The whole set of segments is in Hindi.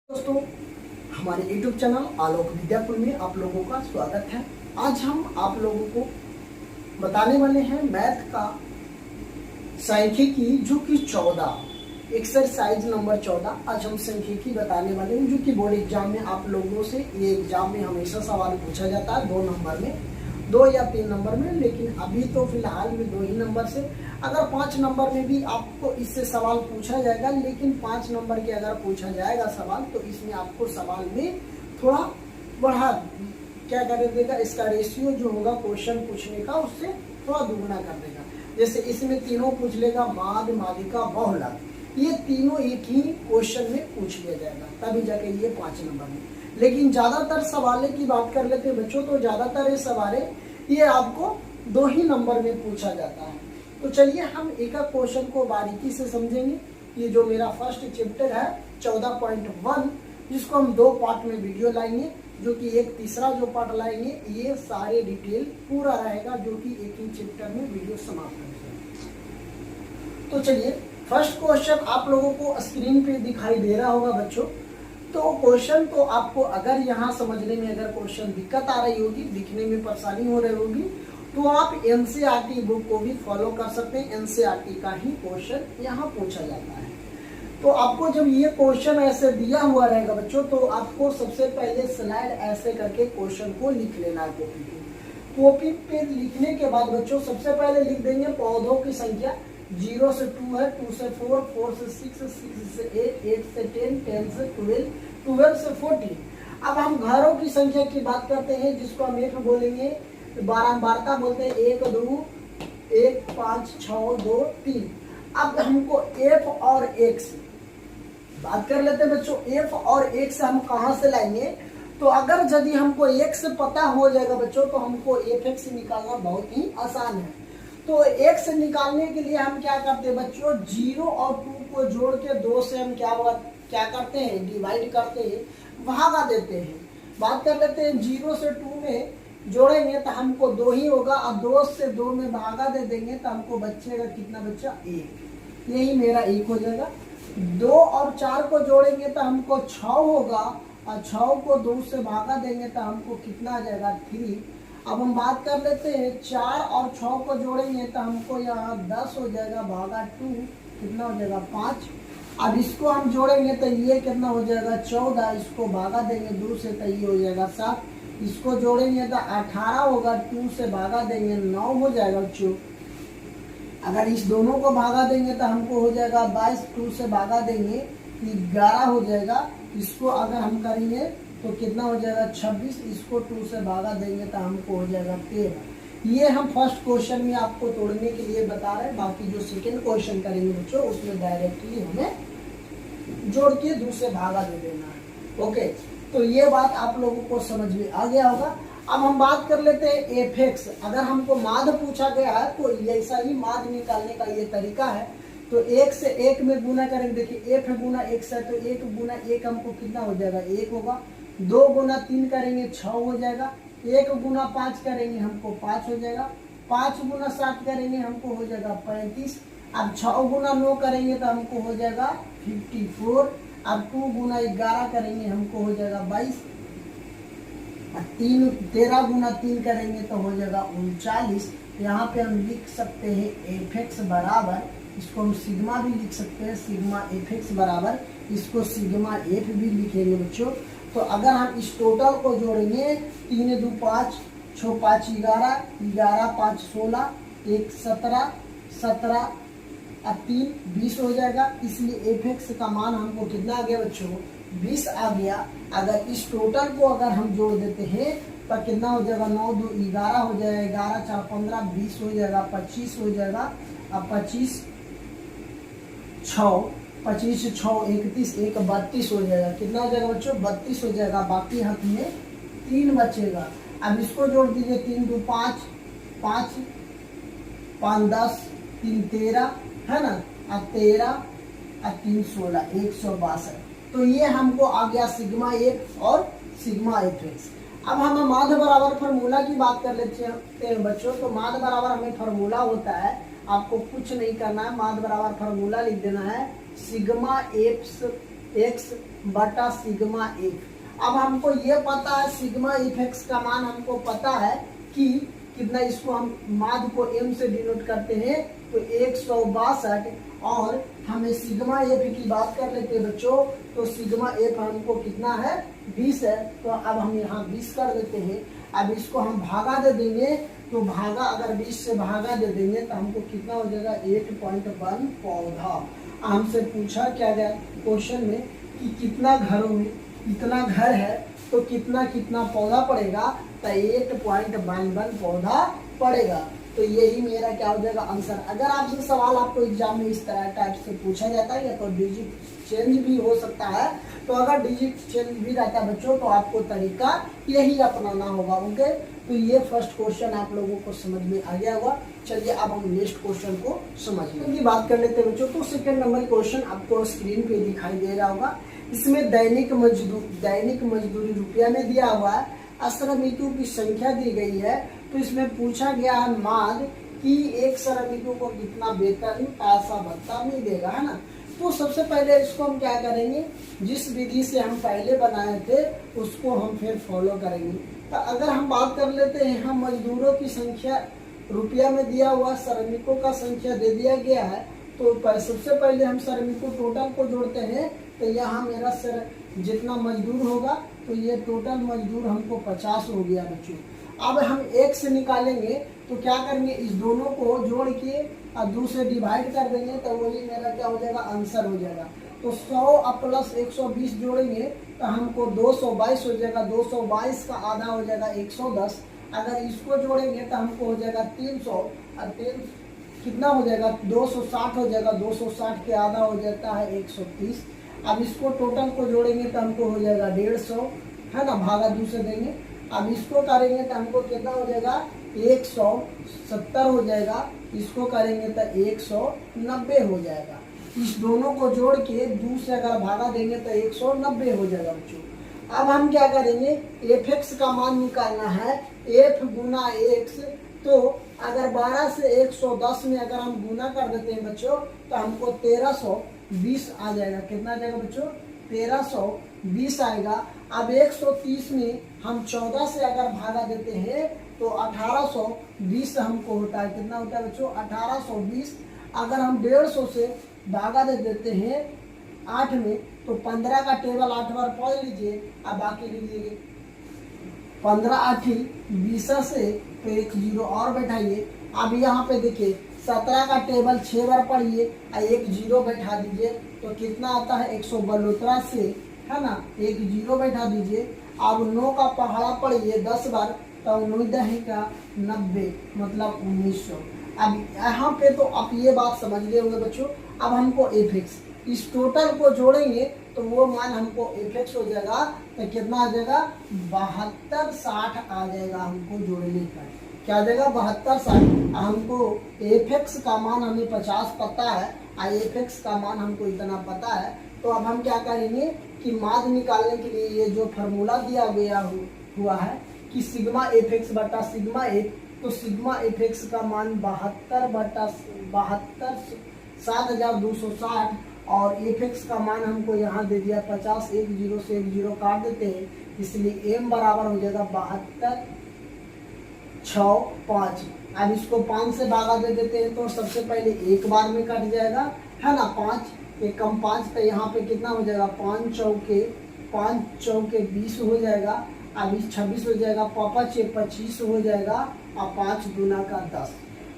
दोस्तों, हमारे YouTube चैनल आलोक विद्याकुल में आप लोगों का स्वागत है। आज हम आप लोगों को बताने वाले हैं मैथ का सांख्यिकी जो कि 14 एक्सरसाइज नंबर 14। आज हम सांख्यिकी बताने वाले हैं जो कि बोर्ड एग्जाम में आप लोगों से ये एग्जाम में हमेशा सवाल पूछा जाता है 2 नंबर में, 2 या 3 नंबर में, लेकिन अभी तो फिलहाल में 2 ही नंबर से। अगर 5 नंबर में भी आपको इससे सवाल पूछा जाएगा, लेकिन 5 नंबर के अगर पूछा जाएगा सवाल तो इसमें आपको सवाल में थोड़ा बढ़ा क्या कर देगा, इसका रेशियो जो होगा क्वेश्चन पूछने का उससे थोड़ा दुगना कर देगा। जैसे इसमें तीनों पूछ लेगा, माद, मादिका, बहुलक, ये तीनों एक ही क्वेश्चन में पूछ लिया जाएगा, तभी जाके ये 5 नंबर में। लेकिन ज्यादातर सवालों की बात कर लेते हैं बच्चों, तो ज्यादातर ये सवाल ये आपको 2 ही नंबर में पूछा जाता है। तो चलिए हम एक क्वेश्चन को बारीकी से समझेंगे। ये जो मेरा फर्स्ट चैप्टर है 14.1, जिसको हम 2 पार्ट में वीडियो लाएंगे, जो कि एक तीसरा जो पार्ट लाएंगे ये सारे डिटेल पूरा रहेगा, जो कि एक ही चैप्टर में वीडियो समाप्त करेगा। तो चलिए फर्स्ट क्वेश्चन आप लोगों को स्क्रीन पे दिखाई दे रहा होगा बच्चों। तो क्वेश्चन तो आपको अगर यहाँ समझने में अगर क्वेश्चन दिक्कत आ रही होगी, दिखने में परेशानी हो रही होगी, तो आप एनसीईआरटी बुक को भी फॉलो कर सकते हैं। एनसीईआरटी का ही क्वेश्चन यहाँ पूछा जाता है। तो आपको जब ये क्वेश्चन ऐसे दिया हुआ रहेगा बच्चों, तो आपको सबसे पहले स्लाइड ऐसे करके क्वेश्चन को लिख लेना है कॉपी पे। कॉपी पे लिखने के बाद बच्चों सबसे पहले लिख देंगे पौधों की संख्या। 0 से 2 है, 2 से 4, 4 से 6, 6 से 8, 8 से 10, 10 से 12, 12 से 14। अब हम घरों की संख्या की बात करते हैं, जिसको हम एक बोलेंगे, बारहबारता बोलते हैं, 1 2 1 5 6 2 3। अब हमको एफ और एक्स बात कर लेते हैं बच्चों। एफ और एक्स हम कहाँ से लाएंगे? तो अगर यदि हमको एक्स पता हो जाएगा बच्चों, तो हमको एफ एक्स निकालना बहुत ही आसान है। तो एक्स निकालने के लिए हम क्या करते हैं बच्चों, 0 और 2 को जोड़ के 2 से हम क्या करते हैं, डिवाइड करते हैं, भागा देते हैं। बात कर लेते हैं 0 से 2 में जोड़ेंगे तो हमको 2 ही होगा, और 2 से 2 में भागा दे देंगे तो हमको बचेगा कितना बच्चा, 1। यही मेरा 1 हो जाएगा। 2 और 4 को जोड़ेंगे तो हमको 6 होगा, और 6 को 2 से भागा देंगे तो हमको कितना आ जाएगा, 3। अब हम बात कर लेते हैं 4 और 6 को जोड़ेंगे तो हमको यहाँ 10 हो जाएगा, भागा 2 कितना हो जाएगा, 5। अब इसको हम जोड़ेंगे तो ये कितना हो जाएगा, 14। इसको भागा देंगे 2 से तो ये हो जाएगा 7। इसको जोड़ेंगे तो 18 होगा, 2 से भागा देंगे 9 हो जाएगा बच्चों। अगर इस दोनों को भागा देंगे तो हमको हो जाएगा 22, 2 से भागा देंगे 11 हो जाएगा। इसको अगर हम करेंगे तो कितना हो जाएगा, 26। इसको 2 से भागा देंगे तो हमको हो जाएगा 13। ये हम फर्स्ट क्वेश्चन में आपको तोड़ने के लिए बता रहे हैं। बाकी जो सेकेंड क्वेश्चन करेंगे बच्चों, उसमें डायरेक्टली हमें जोड़ के 2 से भागा दे देना है। ओके, तो ये बात आप लोगों को समझ में आ गया होगा। अब हम बात कर लेते हैं एफ एक्स। अगर हमको माद पूछा गया है तो ऐसा ही माद निकालने का ये तरीका है। तो 1 से 1 में गुना करेंगे। देखिए एफ गुना एक्स है, तो 1 गुना 1 हमको कितना हो जाएगा, 1 होगा। 2 गुना 3 करेंगे 6 हो जाएगा। 1 गुना 5 करेंगे हमको 5 हो जाएगा। 5 गुना 7 करेंगे हमको हो जाएगा 35। अब 6 गुना 9 करेंगे तो हमको हो जाएगा 54। अब 2 गुना 11 करेंगे हमको हो जाएगा 22। 13 गुना 3 करेंगे तो हो जाएगा 39। यहाँ पे हम लिख सकते हैं एफ एक्स बराबर, इसको हम सिग्मा भी लिख सकते हैं, सिग्मा एफ एक्स बराबर, इसको सिग्मा एफ भी लिखेंगे बच्चों। तो अगर हम इस टोटल को जोड़ेंगे, 3 2 5, 6 5 11, 11 5 16, 1 17, 17 और 3 20 हो जाएगा। इसलिए एफ एक्स का मान हमको कितना आ गया बच्चों, 20 आ गया। अगर इस टोटल को अगर हम जोड़ देते हैं तो कितना हो जाएगा, 9 2 11 हो जाएगा, 11 4 15, 20 हो जाएगा, 25 हो जाएगा। अब 25 6 31, 1 32 हो जाएगा। कितना हो जाएगा बच्चों, 32 हो जाएगा। बाकी हाथ में 3 बचेगा। अब इसको जोड़ दीजिए, 3 2 5, 5 5 10, 3 13 है ना, अब 13 और 3 16, 162। तो ये हमको आ गया सिग्मा एफ और सिग्मा एफ एक्स। अब हम माध्य बराबर फार्मूला की बात कर लेते हैं बच्चों। तो माध्य बराबर हमें फार्मूला होता है, आपको कुछ नहीं करना है, माध्य बराबर फार्मूला लिख देना है, सिग्मा एफ एक्स बटा सिग्मा एफ। अब हमको ये पता है सिग्मा एफ एक्स का मान हमको पता है कि कितना, इसको हम माद को m से डिनोट करते हैं तो 162, और हमें सिग्मा एफ की बात कर लेते हैं बच्चों, तो सिग्मा एफ हमको कितना है 20 है। तो अब हम यहाँ 20 कर देते हैं। अब इसको हम भागा दे देंगे, तो भागा अगर 20 से भागा दे देंगे तो हमको कितना हो जाएगा 8.1 पौधा। हमसे पूछा क्या गया क्वेश्चन में कि कितना घरों में इतना घर है तो कितना कितना पौधा पड़ेगा, तो 8.11 पौधा पड़ेगा। तो यही मेरा क्या हो जाएगा आंसर। अगर आपसे सवाल आपको एग्जाम में इस तरह टाइप से पूछा जाता है या तो डिजिट चेंज भी हो सकता है, तो अगर डिजिट चेंज भी रहता है बच्चों तो आपको तरीका यही अपनाना होगा। ओके, तो ये फर्स्ट क्वेश्चन आप लोगों को समझ में आ गया होगा। चलिए अब हम नेक्स्ट क्वेश्चन को समझने की बात कर लेते हैं बच्चों। तो सेकंड नंबर क्वेश्चन आपको स्क्रीन पे दिखाई दे रहा होगा। इसमें दैनिक मजदूरी रुपया में दिया हुआ है, श्रमिकों की संख्या दी गई है। तो इसमें पूछा गया है माद कि एक श्रमिकों को कितना वेतन पैसा भत्ता मिलेगा, है ना। तो सबसे पहले इसको हम क्या करेंगे, जिस विधि से हम पहले बनाए थे उसको हम फिर फॉलो करेंगे। तो अगर हम बात कर लेते हैं, हम मजदूरों की संख्या रुपया में दिया हुआ, श्रमिकों का संख्या दे दिया गया है। तो सबसे पहले हम श्रमिकों टोटल को जोड़ते हैं। तो यहाँ मेरा जितना मजदूर होगा तो ये टोटल मजदूर हमको 50 हो गया बच्चों। अब हम एक से निकालेंगे तो क्या करेंगे, इस दोनों को जोड़ के और 2 से डिवाइड कर देंगे तो वही मेरा क्या हो जाएगा आंसर हो जाएगा। तो 100 प्लस 120 जोड़ेंगे तो हमको 222 हो जाएगा। 222 का आधा हो जाएगा 110। अगर इसको जोड़ेंगे तो हमको हो जाएगा 300 और 3 कितना हो जाएगा 260 हो जाएगा। 260 के आधा हो जाता है 130। अब इसको टोटल को जोड़ेंगे तो हमको हो जाएगा 150, है ना, भागा 2 से देंगे। अब इसको करेंगे तो हमको कितना हो जाएगा 170 हो जाएगा। इसको करेंगे तो 190 हो जाएगा। इस दोनों को जोड़ के 2 से अगर भागा देंगे तो 190 हो जाएगा बच्चों। अब हम क्या करेंगे, एफ एक्स का मान निकालना है, एफ गुना एक्स। तो अगर 12 से 110 में अगर हम गुना कर देते हैं बच्चों तो हमको 1320 आ जाएगा। कितना आ जाएगा बच्चों 1320 आएगा। अब 130 में हम 14 से अगर भागा देते हैं तो 1820 हमको होता है। कितना होता है बच्चों 1820। अगर हम 150 से भागा दे देते हैं 8 में तो 15 का टेबल 8 बार पढ़ लीजिए। अब बाकी लीजिए 15 8 20 से तो 1 0 और बैठाइए। अब यहाँ पे देखिए 17 का टेबल 6 बार पढ़िए और 1 0 बैठा दीजिए तो कितना आता है 172 से, है ना, 1 0 बैठा दीजिए। अब 9 का पहाड़ा पढ़िए 10 बार तो 9 का 90 मतलब 1900। अब यहाँ पे तो आप ये बात समझ गए होंगे बच्चों। अब हमको एफ एक्स इस टोटल को जोड़ेंगे तो वो मान हमको एफ एक्स हो जाएगा तो कितना आ जाएगा 7260 आ जाएगा। हमको जोड़ने का क्या आ जाएगा 7260। हमको एफ एक्स का मान हमें 50 पता है और एफ एक्स का मान हमको इतना पता है। तो अब हम क्या करेंगे कि माद निकालने के लिए ये जो फार्मूला दिया गया हुआ है कि सिग्मा एफ एक्स बटा सिग्मा एफ, तो सिग्मा एफ एक्स का मान 72 बटा 72 7260 और एफ एक्स का मान हमको यहाँ दे दिया 50। 1 0 से 1 0 काट देते हैं, इसलिए m बराबर हो जाएगा 72 6 5। अब इसको 5 से भागा दे देते हैं तो सबसे पहले एक बार में कट जाएगा, है ना। 5 एक कम 5 तो यहाँ पे कितना हो जाएगा 5 चौके 20 हो जाएगा। अब 26 हो जाएगा, 5 5 25 हो जाएगा और 5 गुना का 10।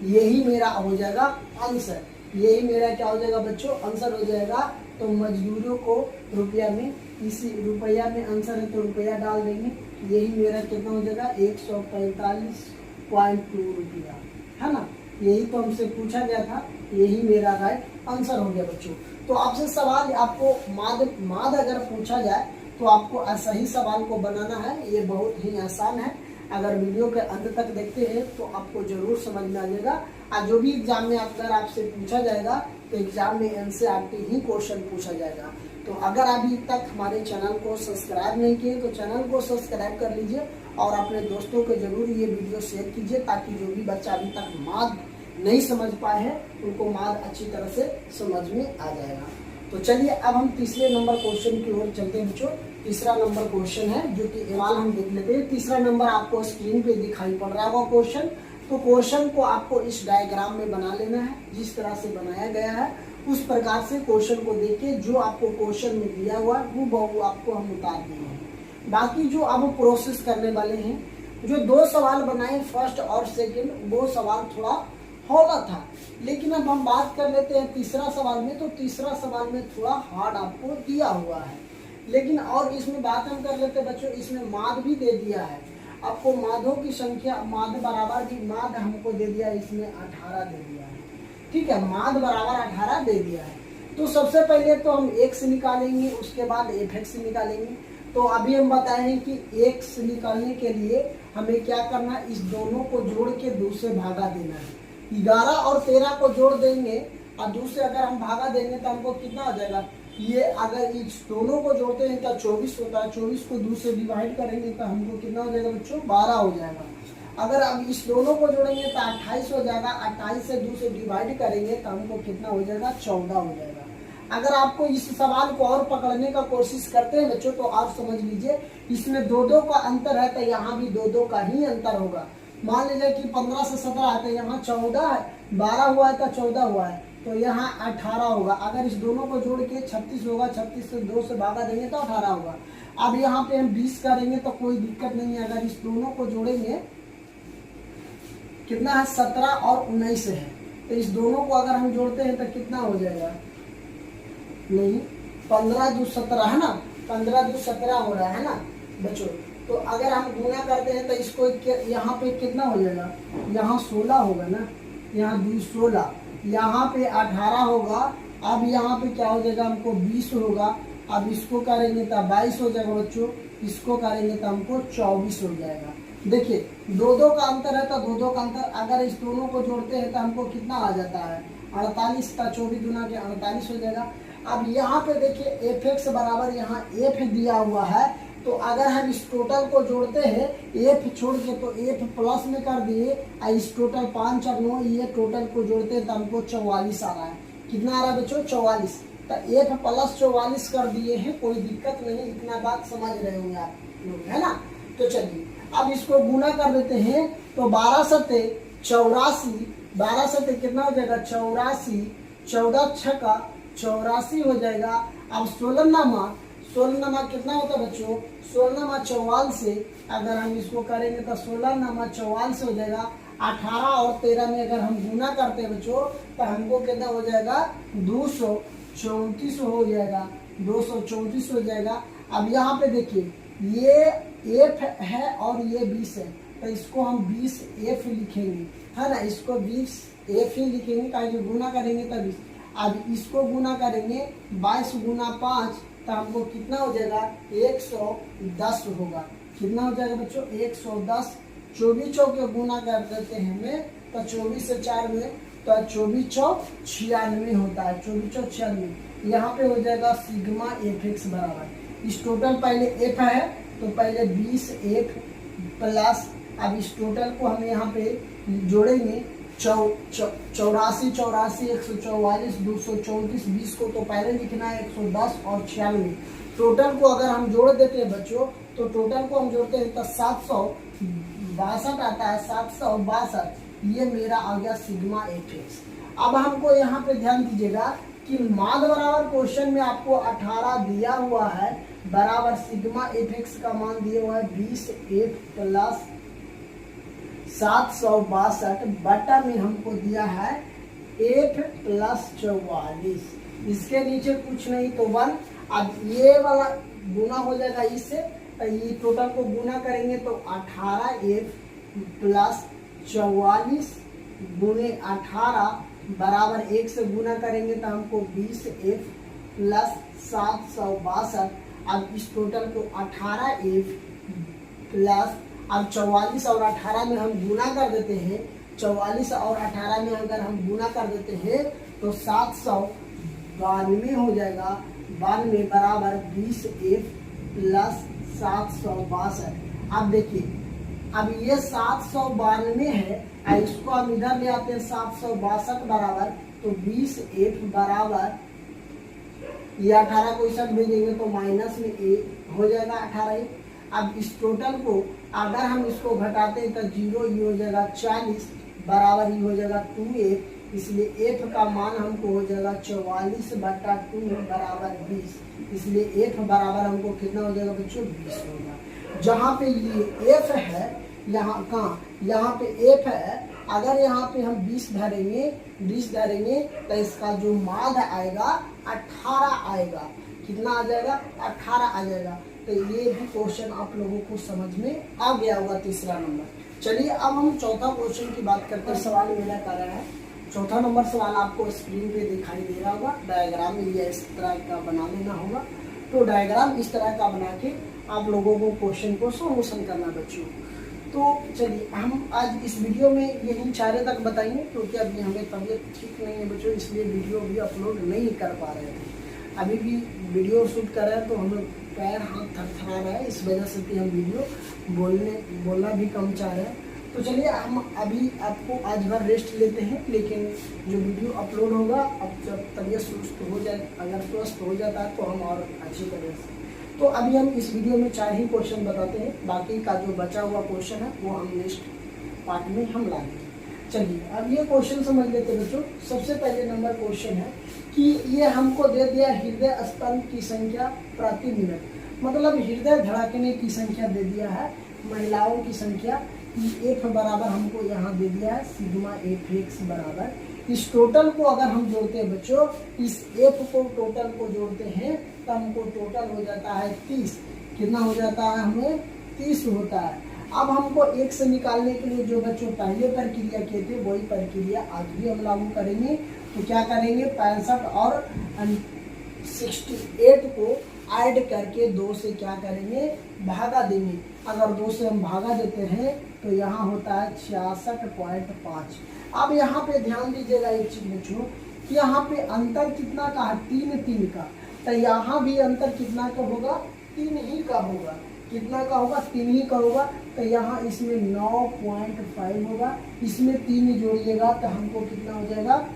यही मेरा हो जाएगा आंसर। यही मेरा क्या हो जाएगा बच्चों आंसर हो जाएगा। तो मजदूरों को रुपया में, इसी रुपया में आंसर है तो रुपया डाल देंगे। यही मेरा कितना हो जाएगा 145.2 रुपया, है ना। यही तो हमसे पूछा गया था, यही मेरा राइट आंसर हो गया बच्चों। तो आपसे सवाल, आपको माद अगर पूछा जाए तो आपको सही सवाल को बनाना है। ये बहुत ही आसान है। अगर वीडियो के अंत तक देखते हैं तो आपको जरूर समझ में आ जाएगा। और जो भी एग्जाम में अगर आपसे पूछा जाएगा तो एग्जाम में एनसीईआरटी ही क्वेश्चन पूछा जाएगा। तो अगर अभी तक हमारे चैनल को सब्सक्राइब नहीं किए तो चैनल को सब्सक्राइब कर लीजिए और अपने दोस्तों को जरूर ये वीडियो शेयर कीजिए ताकि जो भी बच्चा अभी तक माद नहीं समझ पाए हैं उनको माद अच्छी तरह से समझ में आ जाएगा। तो चलिए अब हम तीसरे नंबर क्वेश्चन की ओर चलते हैं बच्चों। तीसरा नंबर क्वेश्चन है जो कि सवाल हम देख लेते हैं। तीसरा नंबर आपको स्क्रीन पे दिखाई पड़ रहा होगा क्वेश्चन। तो क्वेश्चन को आपको इस डायग्राम में बना लेना है, जिस तरह से बनाया गया है उस प्रकार से क्वेश्चन को देखिए। जो आपको क्वेश्चन में दिया हुआ है वो बहु आपको हम उतार देंगे। बाकी जो अब प्रोसेस करने वाले हैं, जो 2 सवाल बनाए फर्स्ट और सेकंड, वो सवाल थोड़ा होगा था, लेकिन अब हम बात कर लेते हैं तीसरा सवाल में। तो तीसरा सवाल में थोड़ा हार्ड आपको दिया हुआ है, लेकिन और इसमें बात हम कर लेते हैं बच्चों, इसमें माद भी दे दिया है आपको। मादों की संख्या, माद बराबर भी माद हमको दे दिया, इसमें 18 दे दिया है। ठीक है, माद बराबर 18 दे दिया है। तो सबसे पहले तो हम x निकालेंगे, उसके बाद fx निकालेंगे। तो अभी हम बताए हैं कि x निकालने के लिए हमें क्या करना है, इस दोनों को जोड़ के 2 से भागा देना है। 11 और 13 को जोड़ देंगे और 2 से अगर हम भागा देंगे तो हमको कितना हो जाएगा, ये अगर इस दोनों को जोड़ते हैं तो 24 होता है। 24 को 2 से डिवाइड करेंगे तो हमको कितना हो जाएगा बच्चों, 12 हो जाएगा। अगर अब इस दोनों को जोड़ेंगे तो 28 हो जाएगा। 28 से 2 से डिवाइड करेंगे तो हमको कितना हो जाएगा, 14 हो जाएगा। अगर आपको इस सवाल को और पकड़ने का कोशिश करते हैं बच्चों तो आप समझ लीजिए इसमें 2-2 का अंतर है, तो यहाँ भी 2-2 का ही अंतर होगा। मान लीजिए कि 15 से 17 है तो यहाँ 14 है, 12 हुआ है तो 14 हुआ है, तो यहाँ 18 होगा। अगर इस दोनों को जोड़ के 36 होगा, 36 से 2 से भागा देंगे तो 18 होगा। अब यहाँ पे हम 20 करेंगे तो कोई दिक्कत नहीं है। अगर इस दोनों को जोड़ेंगे कितना है, 17 और 19 है, तो इस दोनों को अगर हम जोड़ते हैं तो कितना हो जाएगा, नहीं 15 2 17 है ना, 15 2 17 हो रहा है ना बच्चों। तो अगर हम गुना करते हैं तो इसको यहाँ पे कितना हो जाएगा, यहाँ 16 होगा ना, यहाँ 2 16, यहाँ पे 18 होगा। अब यहाँ पे क्या हो जाएगा, हमको 20 होगा। अब इसको करेंगे तो 22 हो जाएगा बच्चों, इसको करेंगे तो हमको 24 हो जाएगा। देखिए 2-2 का अंतर है तो 2-2 का अंतर, अगर इस दोनों को जोड़ते हैं तो हमको कितना आ जाता है, 48 का 24 गुना के 48 हो जाएगा। अब यहाँ पे देखिए fx बराबर यहाँ f दिया हुआ है, तो अगर हम इस टोटल को जोड़ते हैं f छोड़ के तो f प्लस में कर दिए, इस टोटल 5 और 9 ये टोटल को जोड़ते हैं तो हमको 44 आ रहा है। कितना आ रहा है बच्चों, 44। तो f प्लस 44 कर दिए हैं, कोई दिक्कत नहीं, इतना बात समझ रहे होंगे आप लोग, है ना। तो चलिए अब इसको गुना कर देते हैं, तो 12 सत्ते 84, 12 सत्ते कितना हो जाएगा 84, 14 छक्का 84 हो जाएगा। अब 16 नामा कितना होता है बच्चों, 16 नामा 44 से अगर हम इसको करेंगे तो 16 नामा 44 हो जाएगा। 18 और 13 में अगर हम गुना करते हैं बच्चों तो हमको कितना हो जाएगा, 234 हो जाएगा, 234 हो जाएगा। अब यहाँ पे देखिए ये f है और ये 20 है, तो इसको हम 20f लिखेंगे, है ना। इसको 20f ही लिखेंगे, कहीं गुना करेंगे तो 20। अब इसको गुना करेंगे 22 गुना 5 तो हमको कितना हो जाएगा, 110 होगा। कितना हो जाएगा बच्चों, 110। 24 चौके गुना कर देते हैं हमें तो 24 से 4 में तो 24 चौक 96 होता है, 24 चौक 96। यहाँ पे हो जाएगा सिग्मा fx बराबर, इस टोटल पहले f है तो पहले 20f प्लस, अब इस टोटल को हम यहाँ पे जोड़ेंगे 84 144 234 20 को तो पहले लिखना है 110 और 96। टोटल को अगर हम जोड़ देते हैं बच्चों तो टोटल को हम जोड़ते हैं तो 762 आता है, 762। ये मेरा आ गया सिग्मा fx। अब हमको यहाँ पे ध्यान दीजिएगा कि माद बराबर क्वेश्चन में आपको 18 दिया हुआ है, बराबर सिग्मा fx का मान दिया हुआ है 20f प्लस 762 बटा में हमको दिया है f प्लस 44। इसके नीचे कुछ नहीं तो 1। अब ये वाला गुना हो जाएगा इससे, तो ये टोटल को गुना करेंगे तो 18f प्लस 44 गुने 18 बराबर 1 से गुना करेंगे तो हमको 20f प्लस 762। अब इस टोटल को 18f प्लस, अब 44 और 18 में हम गुना कर देते हैं, 44 और 18 में अगर हम गुना कर देते हैं तो 792 हो जाएगा। 92 बराबर 20f प्लस 762। अब देखिए अब ये 792 है, इसको हम इधर ले आते हैं 762 बराबर, तो 20f बराबर ये 18 को इस साइड भेजेंगे तो माइनस में ए हो जाएगा 18। अब इस टोटल को अगर हम इसको घटाते हैं तो 0 ये हो जाएगा 40 बराबर ये हो जाएगा 2f, इसलिए f का मान हमको हो जाएगा 44/2 बराबर 20, इसलिए f बराबर हमको कितना हो जाएगा बच्चों 20 होगा। जहाँ पे ये f है, यहाँ पे f है, अगर यहाँ पे हम 20 धरेंगे तो इसका जो मान आएगा 18 आएगा। कितना आ जाएगा 18 आ जाएगा। तो ये भी क्वेश्चन आप लोगों को समझ में आ गया होगा, तीसरा नंबर। चलिए अब हम चौथा क्वेश्चन की बात करते हैं। सवाल मेरा कर रहा है, चौथा नंबर सवाल आपको स्क्रीन पे दिखाई दे रहा होगा। डायग्राम ये इस तरह का बना लेना होगा। तो डायग्राम इस तरह का बना के आप लोगों को क्वेश्चन को सॉल्यूशन करना बच्चों। तो चलिए हम आज इस वीडियो में यही 4 तक बताएंगे, क्योंकि अभी हमें तबीयत ठीक नहीं है बच्चों, इसलिए वीडियो भी अपलोड नहीं कर पा रहे थे। अभी भी वीडियो शूट कर रहे हैं तो हमें पैर हाथ थरथरा रहा है, इस वजह से कि हम वीडियो बोलना भी कम चाह रहे हैं। तो चलिए हम अभी आपको आज भर रेस्ट लेते हैं, लेकिन जो वीडियो अपलोड होगा अब जब तबीयत सुस्त हो जाए, अगर स्वस्थ हो जाता है तो हम और अच्छी तरह से। तो अभी हम इस वीडियो में 4 ही क्वेश्चन बताते हैं, बाकी का जो बचा हुआ क्वेश्चन है वो हम नेक्स्ट पार्ट में हम लाएंगे। चलिए अब ये क्वेश्चन समझ लेते हैं बच्चों। सबसे पहले नंबर क्वेश्चन है कि ये हमको दे दिया हृदय स्पंद की संख्या प्रति मिनट, मतलब हृदय धड़कने की संख्या दे दिया है, महिलाओं की संख्या। एफ बराबर हमको यहाँ दे दिया है सिग्मा एफ एक्स बराबर। इस टोटल को अगर हम जोड़ते हैं बच्चों, इस एफ को टोटल को जोड़ते हैं तो हमको टोटल हो जाता है 30। कितना हो जाता है हमें 30 होता है। अब हमको एक से निकालने के लिए जो बच्चों पहले प्रक्रिया किए थे वही प्रक्रिया आज भी हम लागू करेंगे। तो क्या करेंगे 65 और 68 को ऐड करके 2 से क्या करेंगे भागा देंगे। अगर 2 से हम भागा देते हैं तो यहाँ होता है 66.5। अब यहाँ पे ध्यान दीजिएगा एक चीज बच्चों कि यहाँ पे अंतर कितना का है 3 का, तो यहाँ भी अंतर कितना का होगा 3 ही का होगा। कितना का होगा 3 ही का होगा। तो यहाँ इसमें 9.5 होगा, इसमें 3 जोड़िएगा तो हमको कितना हो जाएगा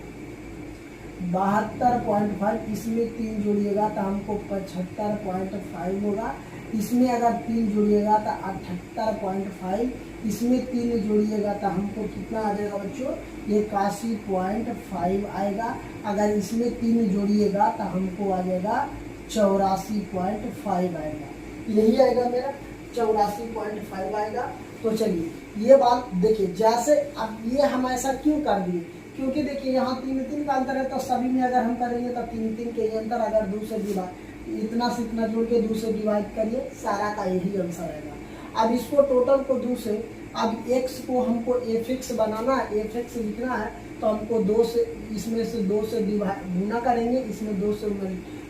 72.5, इसमें 3 जोड़िएगा तो हमको 75.5 होगा, इसमें अगर 3 जोड़िएगा तो 78.5, इसमें 3 जोड़िएगा तो हमको कितना आ जाएगा बच्चों 81.5 आएगा। अगर इसमें 3 जोड़िएगा तो हमको आ जाएगा 84.5 आएगा। यही आएगा मेरा 84.5 आएगा। तो चलिए ये बात देखिए, जैसे अब ये हम ऐसा क्यों कर दिए, क्योंकि देखिए यहाँ 3 का अंतर है, तो सभी में अगर हम करेंगे तो 3 के अंतर, अगर 2 से डिवाइड इतना से इतना जोड़ के 2 से डिवाइड करिए, सारा का यही आंसर आएगा। अब इसको टोटल को 2 से, अब x को हमको एफ एक्स बनाना है, एफ एक्स लिखना है, तो हमको 2 से, इसमें से 2 से डिवाइड गुना करेंगे, इसमें 2 से